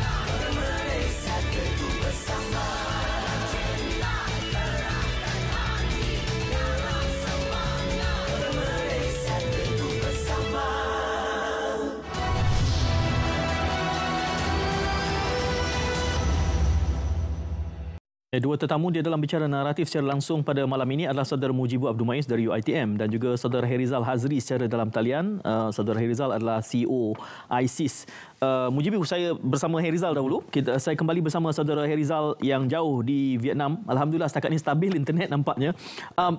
Dua tetamu dia dalam bicara naratif secara langsung pada malam ini adalah Saudara Mujibu Abdul Muiz dari UiTM dan juga Saudara Herizal Hazri secara dalam talian. Saudara Herizal adalah CEO ISIS. Mujibu, saya bersama Herizal dahulu. Saya kembali bersama Saudara Herizal yang jauh di Vietnam. Alhamdulillah setakat ini stabil internet nampaknya.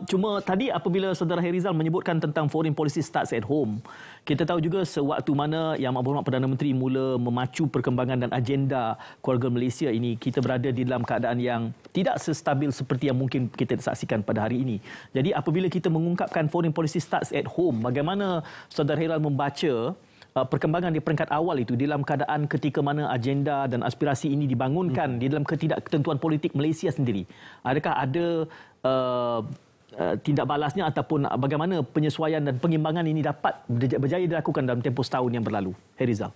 Cuma tadi apabila Saudara Herizal menyebutkan tentang foreign policy starts at home, kita tahu juga sewaktu mana Yang Amat Berhormat Perdana Menteri mula memacu perkembangan dan agenda keluarga Malaysia ini, kita berada di dalam keadaan yang tidak sestabil seperti yang mungkin kita saksikan pada hari ini. Jadi apabila kita mengungkapkan foreign policy starts at home, bagaimana Saudara Herizal membaca perkembangan di peringkat awal itu dalam keadaan ketika mana agenda dan aspirasi ini dibangunkan di dalam ketidaktentuan politik Malaysia sendiri? Adakah ada tindak balasnya ataupun bagaimana penyesuaian dan pengimbangan ini dapat berjaya dilakukan dalam tempoh setahun yang berlalu? Herizal.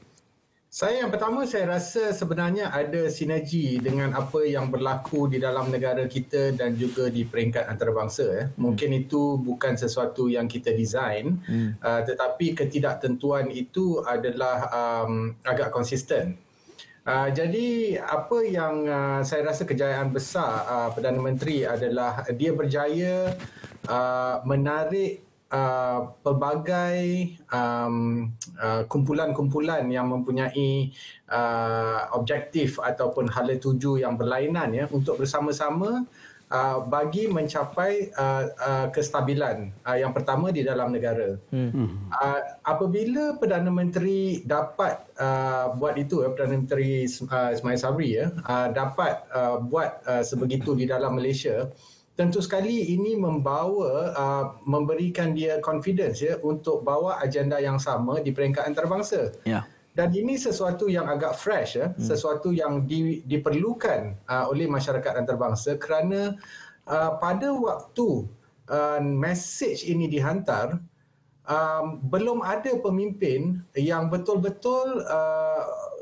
Yang pertama, saya rasa sebenarnya ada sinergi dengan apa yang berlaku di dalam negara kita dan juga di peringkat antarabangsa. Mungkin itu bukan sesuatu yang kita design, tetapi ketidaktentuan itu adalah agak konsisten. Jadi apa yang saya rasa kejayaan besar Perdana Menteri adalah dia berjaya menarik pelbagai kumpulan-kumpulan yang mempunyai objektif ataupun hala tuju yang berlainan untuk bersama-sama bagi mencapai kestabilan yang pertama di dalam negara. Apabila Perdana Menteri dapat buat itu, Perdana Menteri Ismail Sabri dapat buat sebegitu di dalam Malaysia, tentu sekali ini memberikan dia confidence ya untuk bawa agenda yang sama di peringkat antarabangsa. Ya. Dan ini sesuatu yang agak fresh ya, sesuatu yang diperlukan oleh masyarakat antarabangsa kerana pada waktu message ini dihantar, belum ada pemimpin yang betul-betul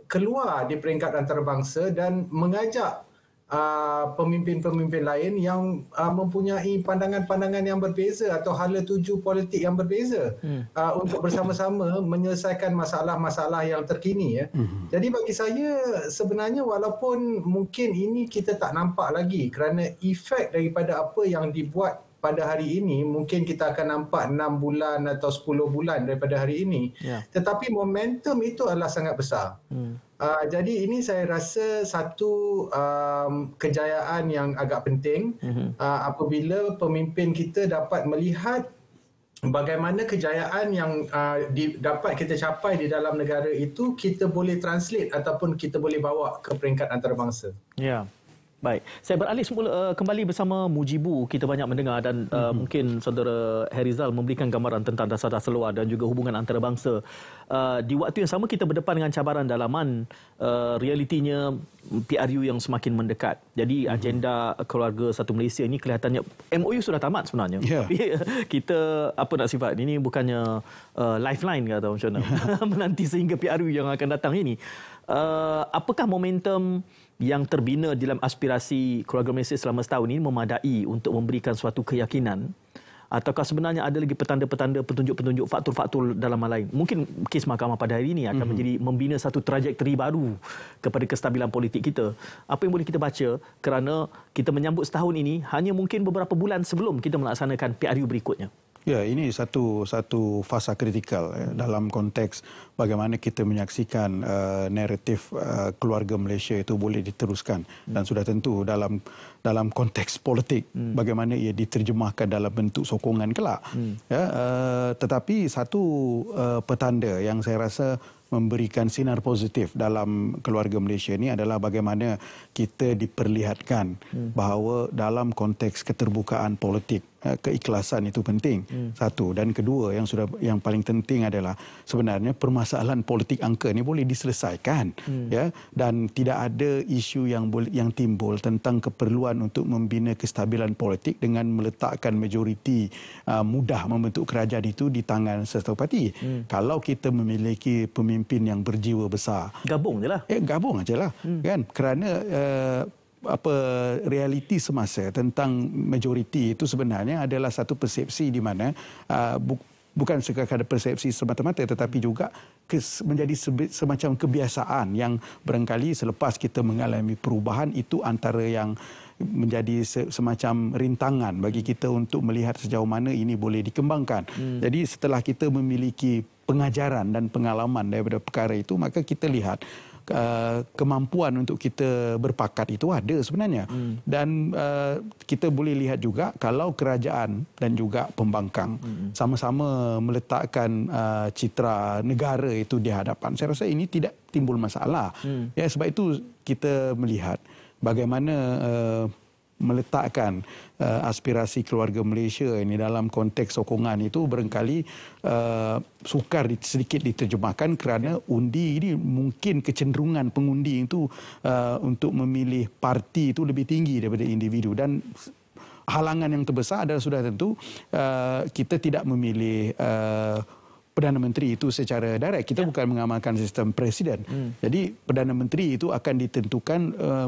keluar di peringkat antarabangsa dan mengajak pemimpin-pemimpin lain yang mempunyai pandangan-pandangan yang berbeza atau hala tuju politik yang berbeza untuk bersama-sama menyelesaikan masalah-masalah yang terkini ya. Jadi bagi saya sebenarnya walaupun mungkin ini kita tak nampak lagi kerana efek daripada apa yang dibuat pada hari ini, mungkin kita akan nampak 6 bulan atau 10 bulan daripada hari ini. Tetapi momentum itu adalah sangat besar. Jadi ini saya rasa satu kejayaan yang agak penting apabila pemimpin kita dapat melihat bagaimana kejayaan yang dapat kita capai di dalam negara itu kita boleh translate ataupun kita boleh bawa ke peringkat antarabangsa. Ya. Baik, saya beralih semula kembali bersama Mujibu. Kita banyak mendengar dan mungkin saudara Harizal memberikan gambaran tentang dasar-dasar luar dan juga hubungan antarabangsa. Di waktu yang sama kita berdepan dengan cabaran dalaman, realitinya PRU yang semakin mendekat. Jadi agenda keluarga satu Malaysia ini kelihatannya MOU sudah tamat sebenarnya. Tapi kita apa nak sifat ini bukannya lifeline ke atau macam mana menanti sehingga PRU yang akan datang ini. Apakah momentum yang terbina dalam aspirasi keluarga Malaysia selama setahun ini memadai untuk memberikan suatu keyakinan, ataukah sebenarnya ada lagi petanda-petanda, petunjuk-petunjuk, faktor-faktor dalam hal lain? Mungkin kes mahkamah pada hari ini akan menjadi membina satu trajektori baru kepada kestabilan politik kita. Apa yang boleh kita baca kerana kita menyambut setahun ini hanya mungkin beberapa bulan sebelum kita melaksanakan PRU berikutnya? Ya, ini satu fasa kritikal dalam konteks bagaimana kita menyaksikan naratif keluarga Malaysia itu boleh diteruskan dan sudah tentu dalam konteks politik bagaimana ia diterjemahkan dalam bentuk sokongan kelak. Tetapi satu petanda yang saya rasa memberikan sinar positif dalam keluarga Malaysia ini adalah bagaimana kita diperlihatkan bahawa dalam konteks keterbukaan politik keikhlasan itu penting. Satu, dan kedua yang paling penting adalah sebenarnya permasalahan politik angka ini boleh diselesaikan ya, dan tidak ada isu yang timbul tentang keperluan untuk membina kestabilan politik dengan meletakkan majoriti mudah membentuk kerajaan itu di tangan satu parti. Kalau kita memiliki pemimpin yang berjiwa besar, gabung jelah. Gabung ajalah kan, kerana realiti semasa tentang majoriti itu sebenarnya adalah satu persepsi di mana bukan sekadar persepsi semata-mata tetapi juga menjadi semacam kebiasaan yang barangkali selepas kita mengalami perubahan itu antara yang menjadi semacam rintangan bagi kita untuk melihat sejauh mana ini boleh dikembangkan. Jadi setelah kita memiliki pengajaran dan pengalaman daripada perkara itu, maka kita lihat kemampuan untuk kita berpakat itu ada sebenarnya. Dan kita boleh lihat juga kalau kerajaan dan juga pembangkang sama-sama meletakkan citra negara itu di hadapan, saya rasa ini tidak timbul masalah. Ya, sebab itu kita melihat bagaimana meletakkan aspirasi keluarga Malaysia ini dalam konteks sokongan itu barangkali sukar sedikit diterjemahkan kerana undi ini mungkin kecenderungan pengundi itu untuk memilih parti itu lebih tinggi daripada individu, dan halangan yang terbesar adalah sudah tentu kita tidak memilih Perdana Menteri itu secara direct. Kita bukan mengamalkan sistem presiden. Jadi Perdana Menteri itu akan ditentukan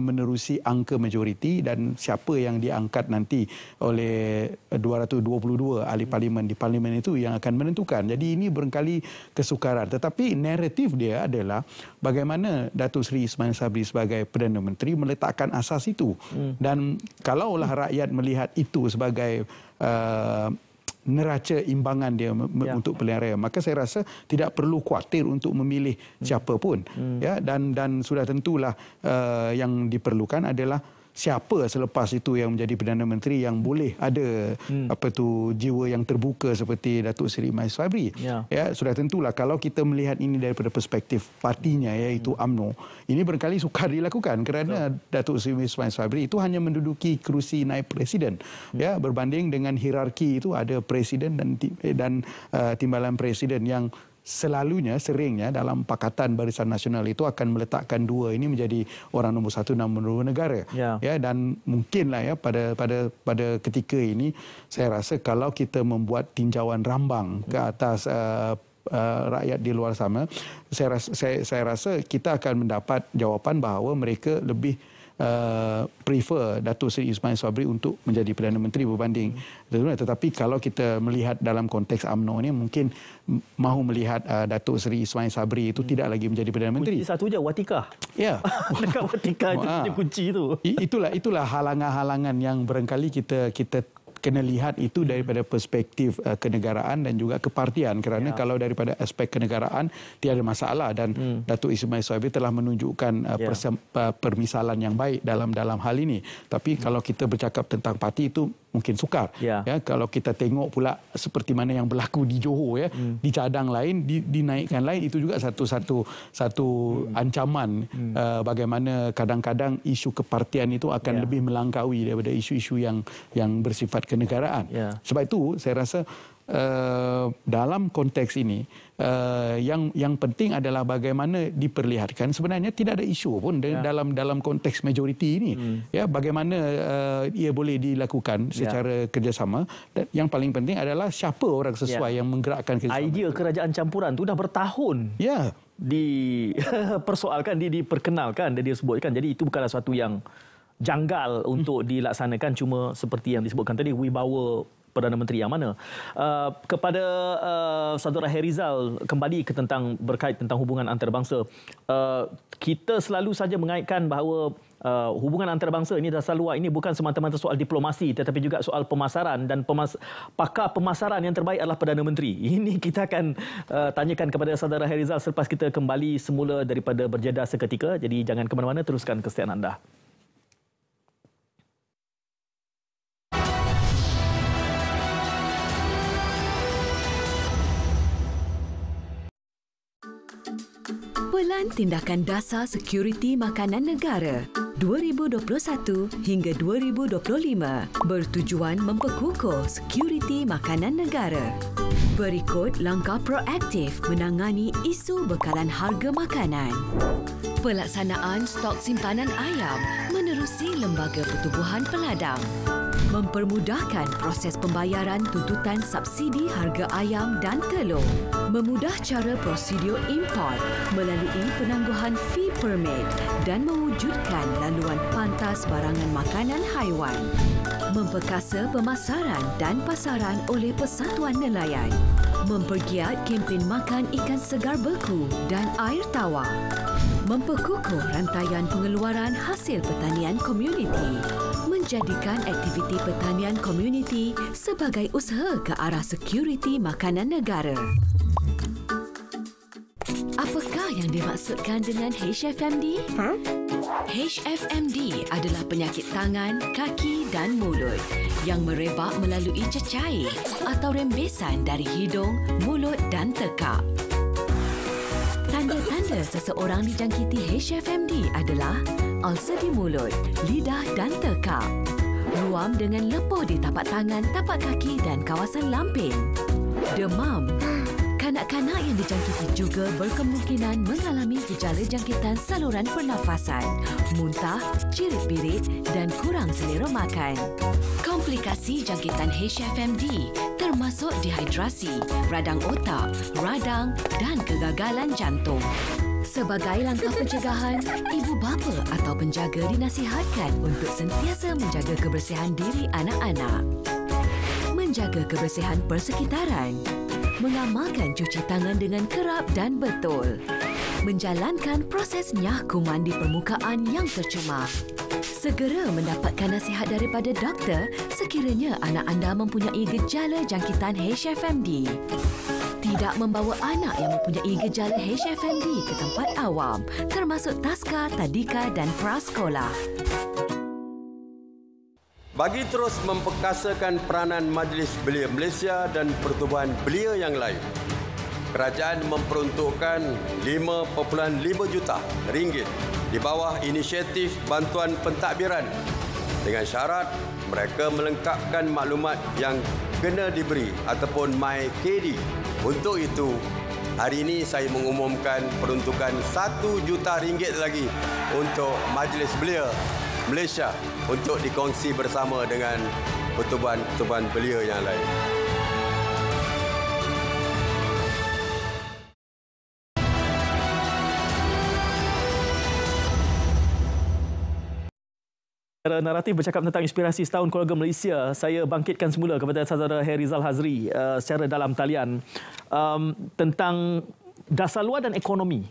menerusi angka majoriti, dan siapa yang diangkat nanti oleh 222 ahli parlimen di parlimen itu yang akan menentukan. Jadi ini barangkali kesukaran. Tetapi naratif dia adalah bagaimana Datuk Seri Ismail Sabri sebagai Perdana Menteri meletakkan asas itu. Dan kalaulah rakyat melihat itu sebagai neraca imbangan dia untuk pilihan raya, maka saya rasa tidak perlu khawatir untuk memilih siapa pun. Ya, dan sudah tentulah yang diperlukan adalah siapa selepas itu yang menjadi Perdana Menteri yang boleh ada jiwa yang terbuka seperti Datuk Seri Ismail Sabri. Ya, sudah tentulah kalau kita melihat ini daripada perspektif partinya iaitu UMNO, ini barangkali sukar dilakukan kerana Datuk Seri Ismail Sabri itu hanya menduduki kerusi naib presiden. Ya, berbanding dengan hierarki itu ada presiden dan timbalan presiden yang seringnya dalam Pakatan Barisan Nasional itu akan meletakkan dua ini menjadi orang nombor satu dan nombor dua negara. Ya, dan mungkinlah pada ketika ini saya rasa kalau kita membuat tinjauan rambang ke atas rakyat di luar sana, saya rasa kita akan mendapat jawapan bahawa mereka lebih prefer Datuk Seri Ismail Sabri untuk menjadi Perdana Menteri berbanding. Tetapi kalau kita melihat dalam konteks UMNO ini, mungkin mahu melihat Datuk Seri Ismail Sabri itu tidak lagi menjadi Perdana Menteri. Kunci satu je, Watika. Ya. Dekat Watika itu punya kunci itu. Itulah halangan-halangan yang barangkali kita kena lihat itu daripada perspektif kenegaraan dan juga kepartian, kerana kalau daripada aspek kenegaraan tiada masalah dan Datuk Ismail Sabri telah menunjukkan permisalan yang baik dalam hal ini. Tapi kalau kita bercakap tentang parti itu mungkin sukar. Ya, kalau kita tengok pula seperti mana yang berlaku di Johor, dicadang lain, dinaikkan lain, itu juga satu ancaman bagaimana kadang-kadang isu kepartian itu akan lebih melangkaui daripada isu-isu yang bersifat kenegaraan. Sebab itu saya rasa dalam konteks ini yang penting adalah bagaimana diperlihatkan sebenarnya tidak ada isu pun dalam konteks majoriti ini. Ya, bagaimana ia boleh dilakukan secara kerjasama, dan yang paling penting adalah siapa orang sesuai yang menggerakkan kerjasama. Idea kerajaan campuran itu dah bertahun dipersoalkan, diperkenalkan dan disebutkan. Jadi itu bukanlah sesuatu yang janggal untuk dilaksanakan, cuma seperti yang disebutkan tadi, wibawa Perdana Menteri yang mana. Kepada Saudara Herizal, kembali berkait tentang hubungan antarabangsa. Kita selalu saja mengaitkan bahawa hubungan antarabangsa ini dah selalu ini bukan semata-mata soal diplomasi, tetapi juga soal pemasaran, dan pakar pemasaran yang terbaik adalah Perdana Menteri. Ini kita akan tanyakan kepada Saudara Herizal selepas kita kembali semula daripada berjeda seketika. Jadi jangan ke mana-mana, teruskan kesetiaan anda. Pelan Tindakan Dasar Sekuriti Makanan Negara 2021 hingga 2025 bertujuan memperkukuh sekuriti makanan negara. Berikut langkah proaktif menangani isu bekalan harga makanan. Pelaksanaan stok simpanan ayam menerusi Lembaga Pertubuhan Peladang. Mempermudahkan proses pembayaran tuntutan subsidi harga ayam dan telur. Memudah cara prosedur import melalui penangguhan fee permit dan mewujudkan laluan pantas barangan makanan haiwan. Memperkasa pemasaran dan pasaran oleh Persatuan Nelayan. Mempergiat kempen makan ikan segar beku dan air tawar. Memperkukuh rantaian pengeluaran hasil pertanian komuniti. Menjadikan aktiviti pertanian komuniti sebagai usaha ke arah sekuriti makanan negara. Apakah yang dimaksudkan dengan HFMD? HFMD adalah penyakit tangan, kaki dan mulut yang merebak melalui cecair atau rembesan dari hidung, mulut dan tekak. Tanda-tanda seseorang dijangkiti HFMD adalah ulcer di mulut, lidah dan tekak, ruam dengan lepuh di tapak tangan, tapak kaki dan kawasan lampin, demam. Kanak-kanak yang dijangkiti juga berkemungkinan mengalami gejala jangkitan saluran pernafasan, muntah, cirit-birit dan kurang selera makan. Komplikasi jangkitan HFMD termasuk dehidrasi, radang otak, radang dan kegagalan jantung. Sebagai langkah pencegahan, ibu bapa atau penjaga dinasihatkan untuk sentiasa menjaga kebersihan diri anak-anak. Menjaga kebersihan persekitaran. Mengamalkan cuci tangan dengan kerap dan betul. Menjalankan proses nyah kuman di permukaan yang tercemar. Segera mendapatkan nasihat daripada doktor sekiranya anak anda mempunyai gejala jangkitan HFMD. Tidak membawa anak yang mempunyai gejala HFMD ke tempat awam, termasuk taska, tadika dan prasekolah. bagi terus memperkasakan peranan Majlis Belia Malaysia dan pertubuhan belia yang lain, kerajaan memperuntukkan 5.5 juta ringgit di bawah inisiatif bantuan pentadbiran dengan syarat mereka melengkapkan maklumat yang kena diberi ataupun MyKD. Untuk itu, hari ini saya mengumumkan peruntukan 1 juta ringgit lagi untuk Majlis Belia Malaysia untuk dikongsi bersama dengan pertubuhan-pertubuhan belia yang lain. Naratif bercakap tentang inspirasi setahun keluarga Malaysia. Saya bangkitkan semula kepada saudara Hairizal Hazri secara dalam talian tentang dasar luar dan ekonomi.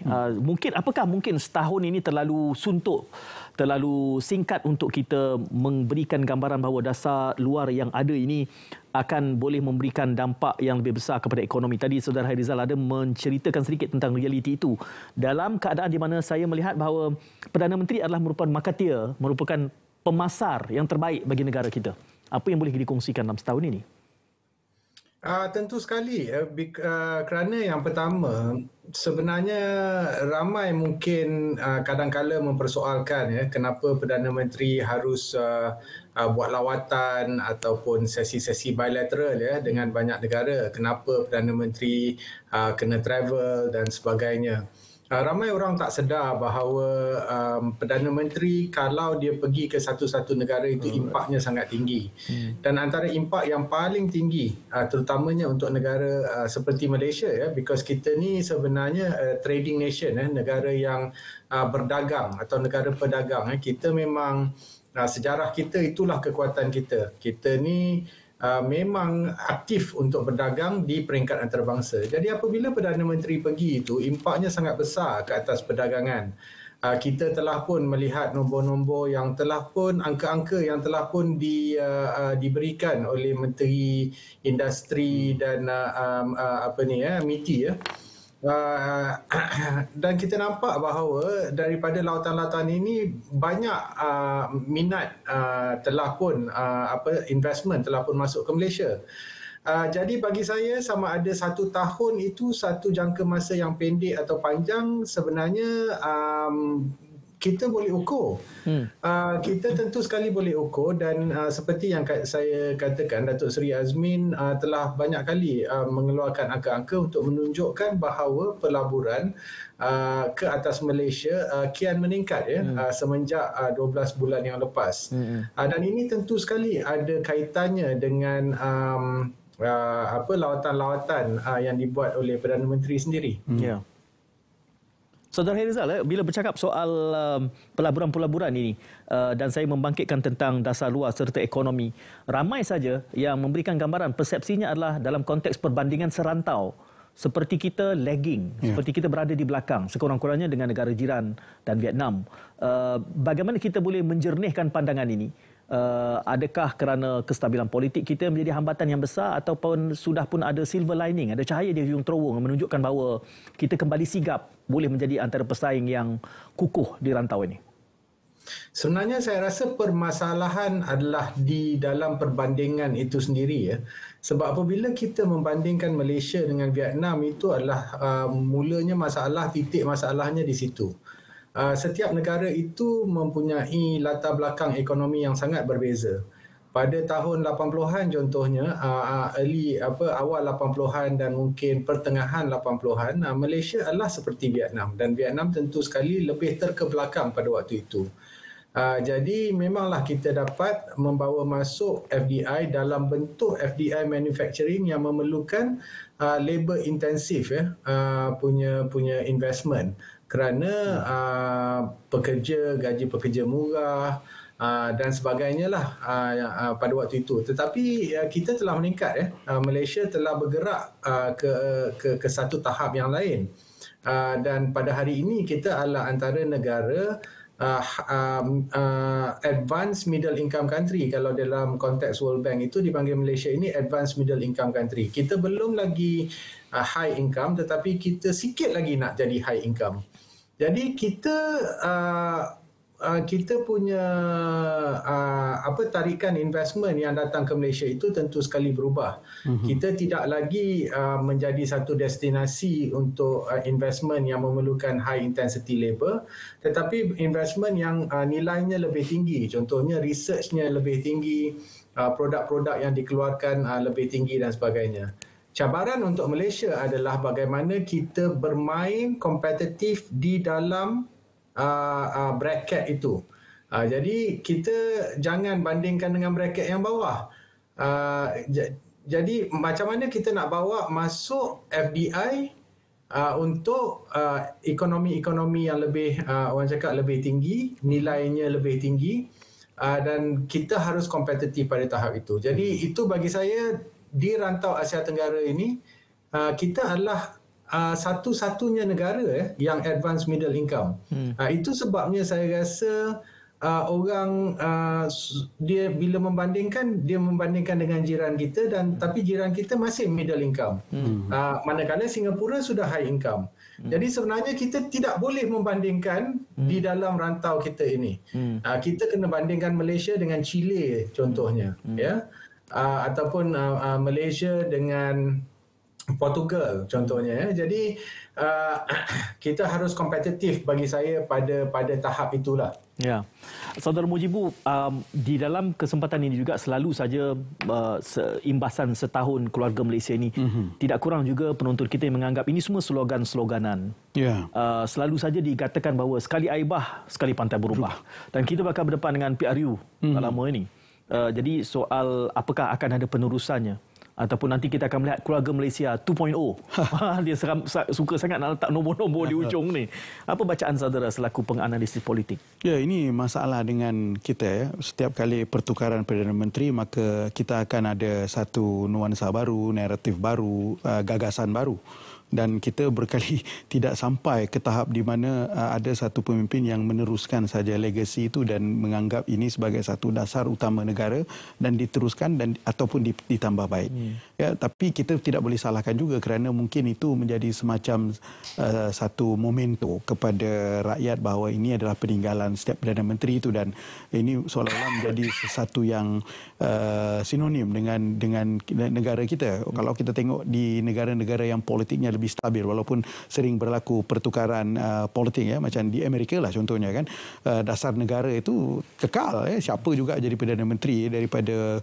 Apakah mungkin setahun ini terlalu suntuk, terlalu singkat untuk kita memberikan gambaran bahawa dasar luar yang ada ini akan boleh memberikan dampak yang lebih besar kepada ekonomi. Tadi saudara Hairizal ada menceritakan sedikit tentang realiti itu. Dalam keadaan di mana saya melihat bahawa Perdana Menteri adalah merupakan marketeer, merupakan pemasar yang terbaik bagi negara kita. Apa yang boleh dikongsikan dalam setahun ini? Tentu sekali, kerana yang pertama, sebenarnya ramai mungkin kadang-kala mempersoalkan kenapa Perdana Menteri harus buat lawatan ataupun sesi-sesi bilateral dengan banyak negara. Kenapa Perdana Menteri kena travel dan sebagainya. Ramai orang tak sedar bahawa Perdana Menteri kalau dia pergi ke satu-satu negara itu impaknya sangat tinggi. Dan antara impak yang paling tinggi terutamanya untuk negara seperti Malaysia because kita ni sebenarnya trading nation, negara yang berdagang atau negara pedagang. Kita memang sejarah kita itulah kekuatan kita. Kita ni memang aktif untuk berdagang di peringkat antarabangsa. Jadi apabila Perdana Menteri pergi itu, impaknya sangat besar ke atas perdagangan. Kita telah pun melihat nombor-nombor yang telah pun, angka-angka yang telah pun diberikan oleh Menteri Industri dan MITI dan kita nampak bahawa daripada lautan-lautan ini banyak minat telah pun investment telah pun masuk ke Malaysia. Jadi bagi saya sama ada 1 tahun itu satu jangka masa yang pendek atau panjang, sebenarnya kita boleh ukur. Kita tentu sekali boleh ukur dan seperti yang saya katakan, Datuk Seri Azmin telah banyak kali mengeluarkan angka-angka untuk menunjukkan bahawa pelaburan ke atas Malaysia kian meningkat semenjak 12 bulan yang lepas. Dan ini tentu sekali ada kaitannya dengan lawatan-lawatan yang dibuat oleh Perdana Menteri sendiri. Ya. Saudara Hairizal, bila bercakap soal pelaburan-pelaburan ini dan saya membangkitkan tentang dasar luar serta ekonomi, ramai saja yang memberikan gambaran persepsinya adalah dalam konteks perbandingan serantau. Seperti kita lagging, seperti kita berada di belakang sekurang-kurangnya dengan negara jiran dan Vietnam. Bagaimana kita boleh menjernihkan pandangan ini? Adakah kerana kestabilan politik kita menjadi hambatan yang besar ataupun sudah pun ada silver lining, ada cahaya di hujung terowong menunjukkan bahawa kita kembali sigap boleh menjadi antara pesaing yang kukuh di rantau ini? Sebenarnya saya rasa permasalahan adalah di dalam perbandingan itu sendiri. Sebab apabila kita membandingkan Malaysia dengan Vietnam, itu adalah mulanya masalah, titik masalahnya di situ. Setiap negara itu mempunyai latar belakang ekonomi yang sangat berbeza. Pada tahun 80-an contohnya, awal 80-an dan mungkin pertengahan 80-an, Malaysia adalah seperti Vietnam dan Vietnam tentu sekali lebih terkebelakang pada waktu itu. Jadi memanglah kita dapat membawa masuk FDI dalam bentuk FDI manufacturing yang memerlukan labor intensif punya investment. Kerana gaji pekerja murah dan sebagainya lah pada waktu itu. Tetapi kita telah meningkat. Malaysia telah bergerak ke satu tahap yang lain. Dan pada hari ini kita adalah antara negara advanced middle income country. Kalau dalam konteks World Bank itu dipanggil Malaysia ini advanced middle income country. Kita belum lagi high income, tetapi kita sikit lagi nak jadi high income. Jadi kita punya tarikan investment yang datang ke Malaysia itu tentu sekali berubah. Kita tidak lagi menjadi satu destinasi untuk investment yang memerlukan high intensity labour, tetapi investment yang nilainya lebih tinggi. Contohnya researchnya lebih tinggi, produk-produk yang dikeluarkan lebih tinggi dan sebagainya. Cabaran untuk Malaysia adalah bagaimana kita bermain kompetitif di dalam bracket itu. Jadi kita jangan bandingkan dengan bracket yang bawah. Jadi macam mana kita nak bawa masuk FDI untuk ekonomi-ekonomi yang lebih orang cakap lebih tinggi, nilainya lebih tinggi, dan kita harus kompetitif pada tahap itu. Jadi itu bagi saya di rantau Asia Tenggara ini kita adalah satu-satunya negara yang advanced middle income. Itu sebabnya saya rasa orang dia bila membandingkan dengan jiran kita, dan tapi jiran kita masih middle income. Manakala Singapura sudah high income. Jadi sebenarnya kita tidak boleh membandingkan di dalam rantau kita ini. Kita kena bandingkan Malaysia dengan Chile contohnya, ya, ataupun Malaysia dengan Portugal contohnya, ya. Jadi kita harus kompetitif bagi saya pada tahap itulah. Ya, Saudara Mujibu, di dalam kesempatan ini juga selalu saja imbasan setahun keluarga Malaysia ini, tidak kurang juga penonton kita yang menganggap ini semua slogan-sloganan. Selalu saja dikatakan bahawa sekali air bah, sekali pantai berubah. Dan kita bakal berdepan dengan PRU tak lama ini. Jadi soal apakah akan ada penerusannya, ataupun nanti kita akan melihat keluarga Malaysia 2.0. Dia suka sangat nak letak nombor-nombor di ujung ni. Apa bacaan saudara selaku penganalisis politik? Ya, ini masalah dengan kita, ya. Setiap kali pertukaran Perdana Menteri, maka kita akan ada satu nuansa baru, naratif baru, gagasan baru. Dan kita berkali tidak sampai ke tahap di mana ada satu pemimpin yang meneruskan saja legasi itu dan menganggap ini sebagai satu dasar utama negara dan diteruskan dan ataupun ditambah baik. Ya, tapi kita tidak boleh salahkan juga kerana mungkin itu menjadi semacam satu memento kepada rakyat bahawa ini adalah peninggalan setiap Perdana Menteri itu, dan ini seolah-olah menjadi sesuatu yang sinonim dengan negara kita. Kalau kita tengok di negara-negara yang politiknya lebih stabil, walaupun sering berlaku pertukaran politik, ya, macam di Amerika lah contohnya, kan, dasar negara itu kekal, ya. Siapa juga jadi Perdana Menteri, daripada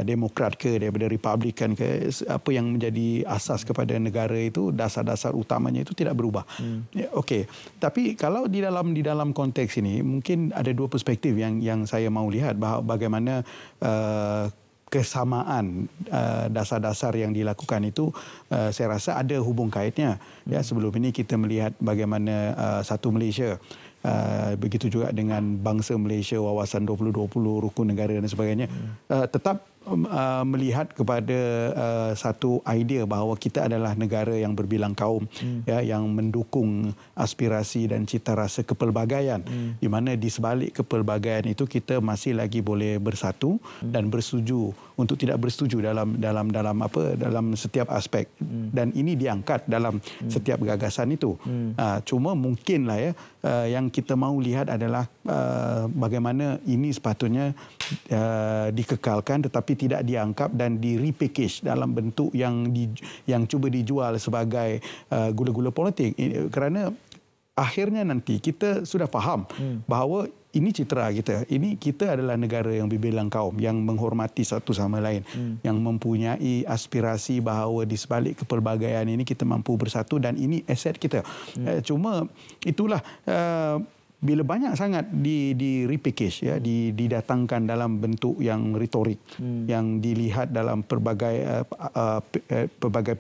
Demokrat ke daripada Republikan ke, apa yang menjadi asas kepada negara itu, dasar-dasar utamanya itu tidak berubah. Ya, okey. Tapi kalau di dalam konteks ini mungkin ada dua perspektif yang saya mahu lihat, bahawa bagaimana kesamaan dasar-dasar yang dilakukan itu saya rasa ada hubung kaitnya. Ya, sebelum ini kita melihat bagaimana satu Malaysia, begitu juga dengan bangsa Malaysia, wawasan 2020, rukun negara dan sebagainya, tetap melihat kepada satu idea bahawa kita adalah negara yang berbilang kaum, ya, yang mendukung aspirasi dan cita rasa kepelbagaian, di mana di sebalik kepelbagaian itu kita masih lagi boleh bersatu dan bersetuju untuk tidak bersetuju dalam setiap aspek, dan ini diangkat dalam setiap gagasan itu. Cuma mungkinlah, ya, yang kita mahu lihat adalah bagaimana ini sepatutnya dikekalkan tetapi tidak diangkap dan di-repackage dalam bentuk yang cuba dijual sebagai gula-gula politik. Kerana akhirnya nanti kita sudah faham bahawa ini citra kita. Ini kita adalah negara yang berbilang kaum, yang menghormati satu sama lain, yang mempunyai aspirasi bahawa di sebalik kepelbagaian ini kita mampu bersatu dan ini aset kita. Cuma itulah bila banyak sangat di repackage, ya, didatangkan dalam bentuk yang retorik, yang dilihat dalam pelbagai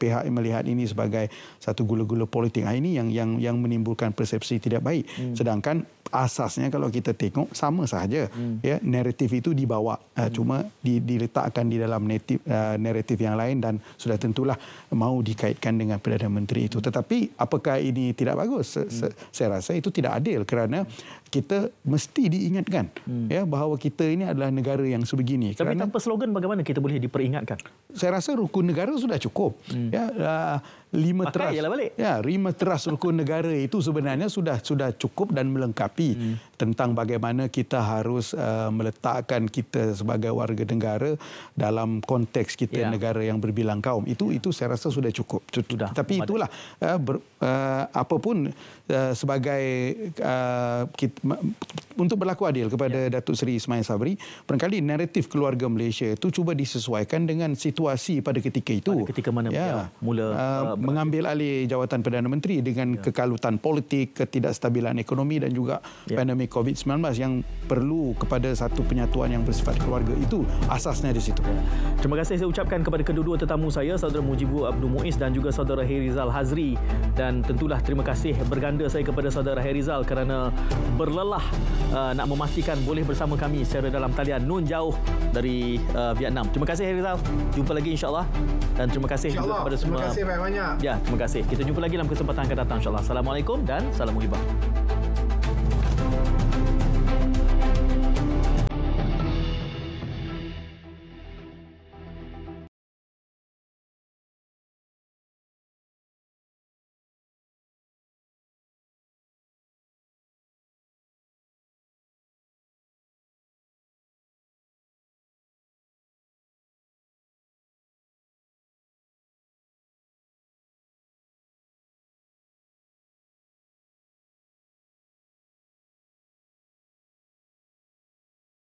pihak yang melihat ini sebagai satu gula-gula politik. Ini yang menimbulkan persepsi tidak baik. Sedangkan asasnya kalau kita tengok sama sahaja, ya, naratif itu dibawa, cuma diletakkan di dalam naratif yang lain dan sudah tentulah mahu dikaitkan dengan Perdana Menteri itu. Tetapi apakah ini tidak bagus? Saya rasa itu tidak adil kerana kita mesti diingatkan ya bahawa kita ini adalah negara yang sebegini. Tapi tanpa slogan bagaimana kita boleh diperingatkan? Saya rasa rukun negara sudah cukup. Ya, 5 teras. Ya, 5 teras rukun negara itu sebenarnya sudah cukup dan melengkapi tentang bagaimana kita harus meletakkan kita sebagai warga negara dalam konteks kita negara yang berbilang kaum. Itu saya rasa sudah cukup. Tapi itulah apapun sebagai untuk berlaku adil kepada Datuk Seri Ismail Sabri, barangkali naratif keluarga Malaysia itu cuba disesuaikan dengan situasi pada ketika itu. Pada ketika mana mula mengambil alih jawatan Perdana Menteri dengan kekalutan politik, ketidakstabilan ekonomi dan juga pandemik COVID-19 yang perlu kepada satu penyatuan yang bersifat keluarga. Itu asasnya di situ. Terima kasih saya ucapkan kepada kedua-dua tetamu saya, Saudara Mujibur Abdul Muiz dan juga Saudara Hairizal Hazri, dan tentulah terima kasih berganda saya kepada Saudara Hairizal kerana berlelah nak memastikan boleh bersama kami secara dalam talian nun jauh dari Vietnam. Terima kasih Hairizal. Jumpa lagi insya-Allah, dan terima kasih juga kepada semua. Terima kasih banyak. Ya, terima kasih. Kita jumpa lagi dalam kesempatan akan datang insya-Allah. Assalamualaikum dan salam muhibah.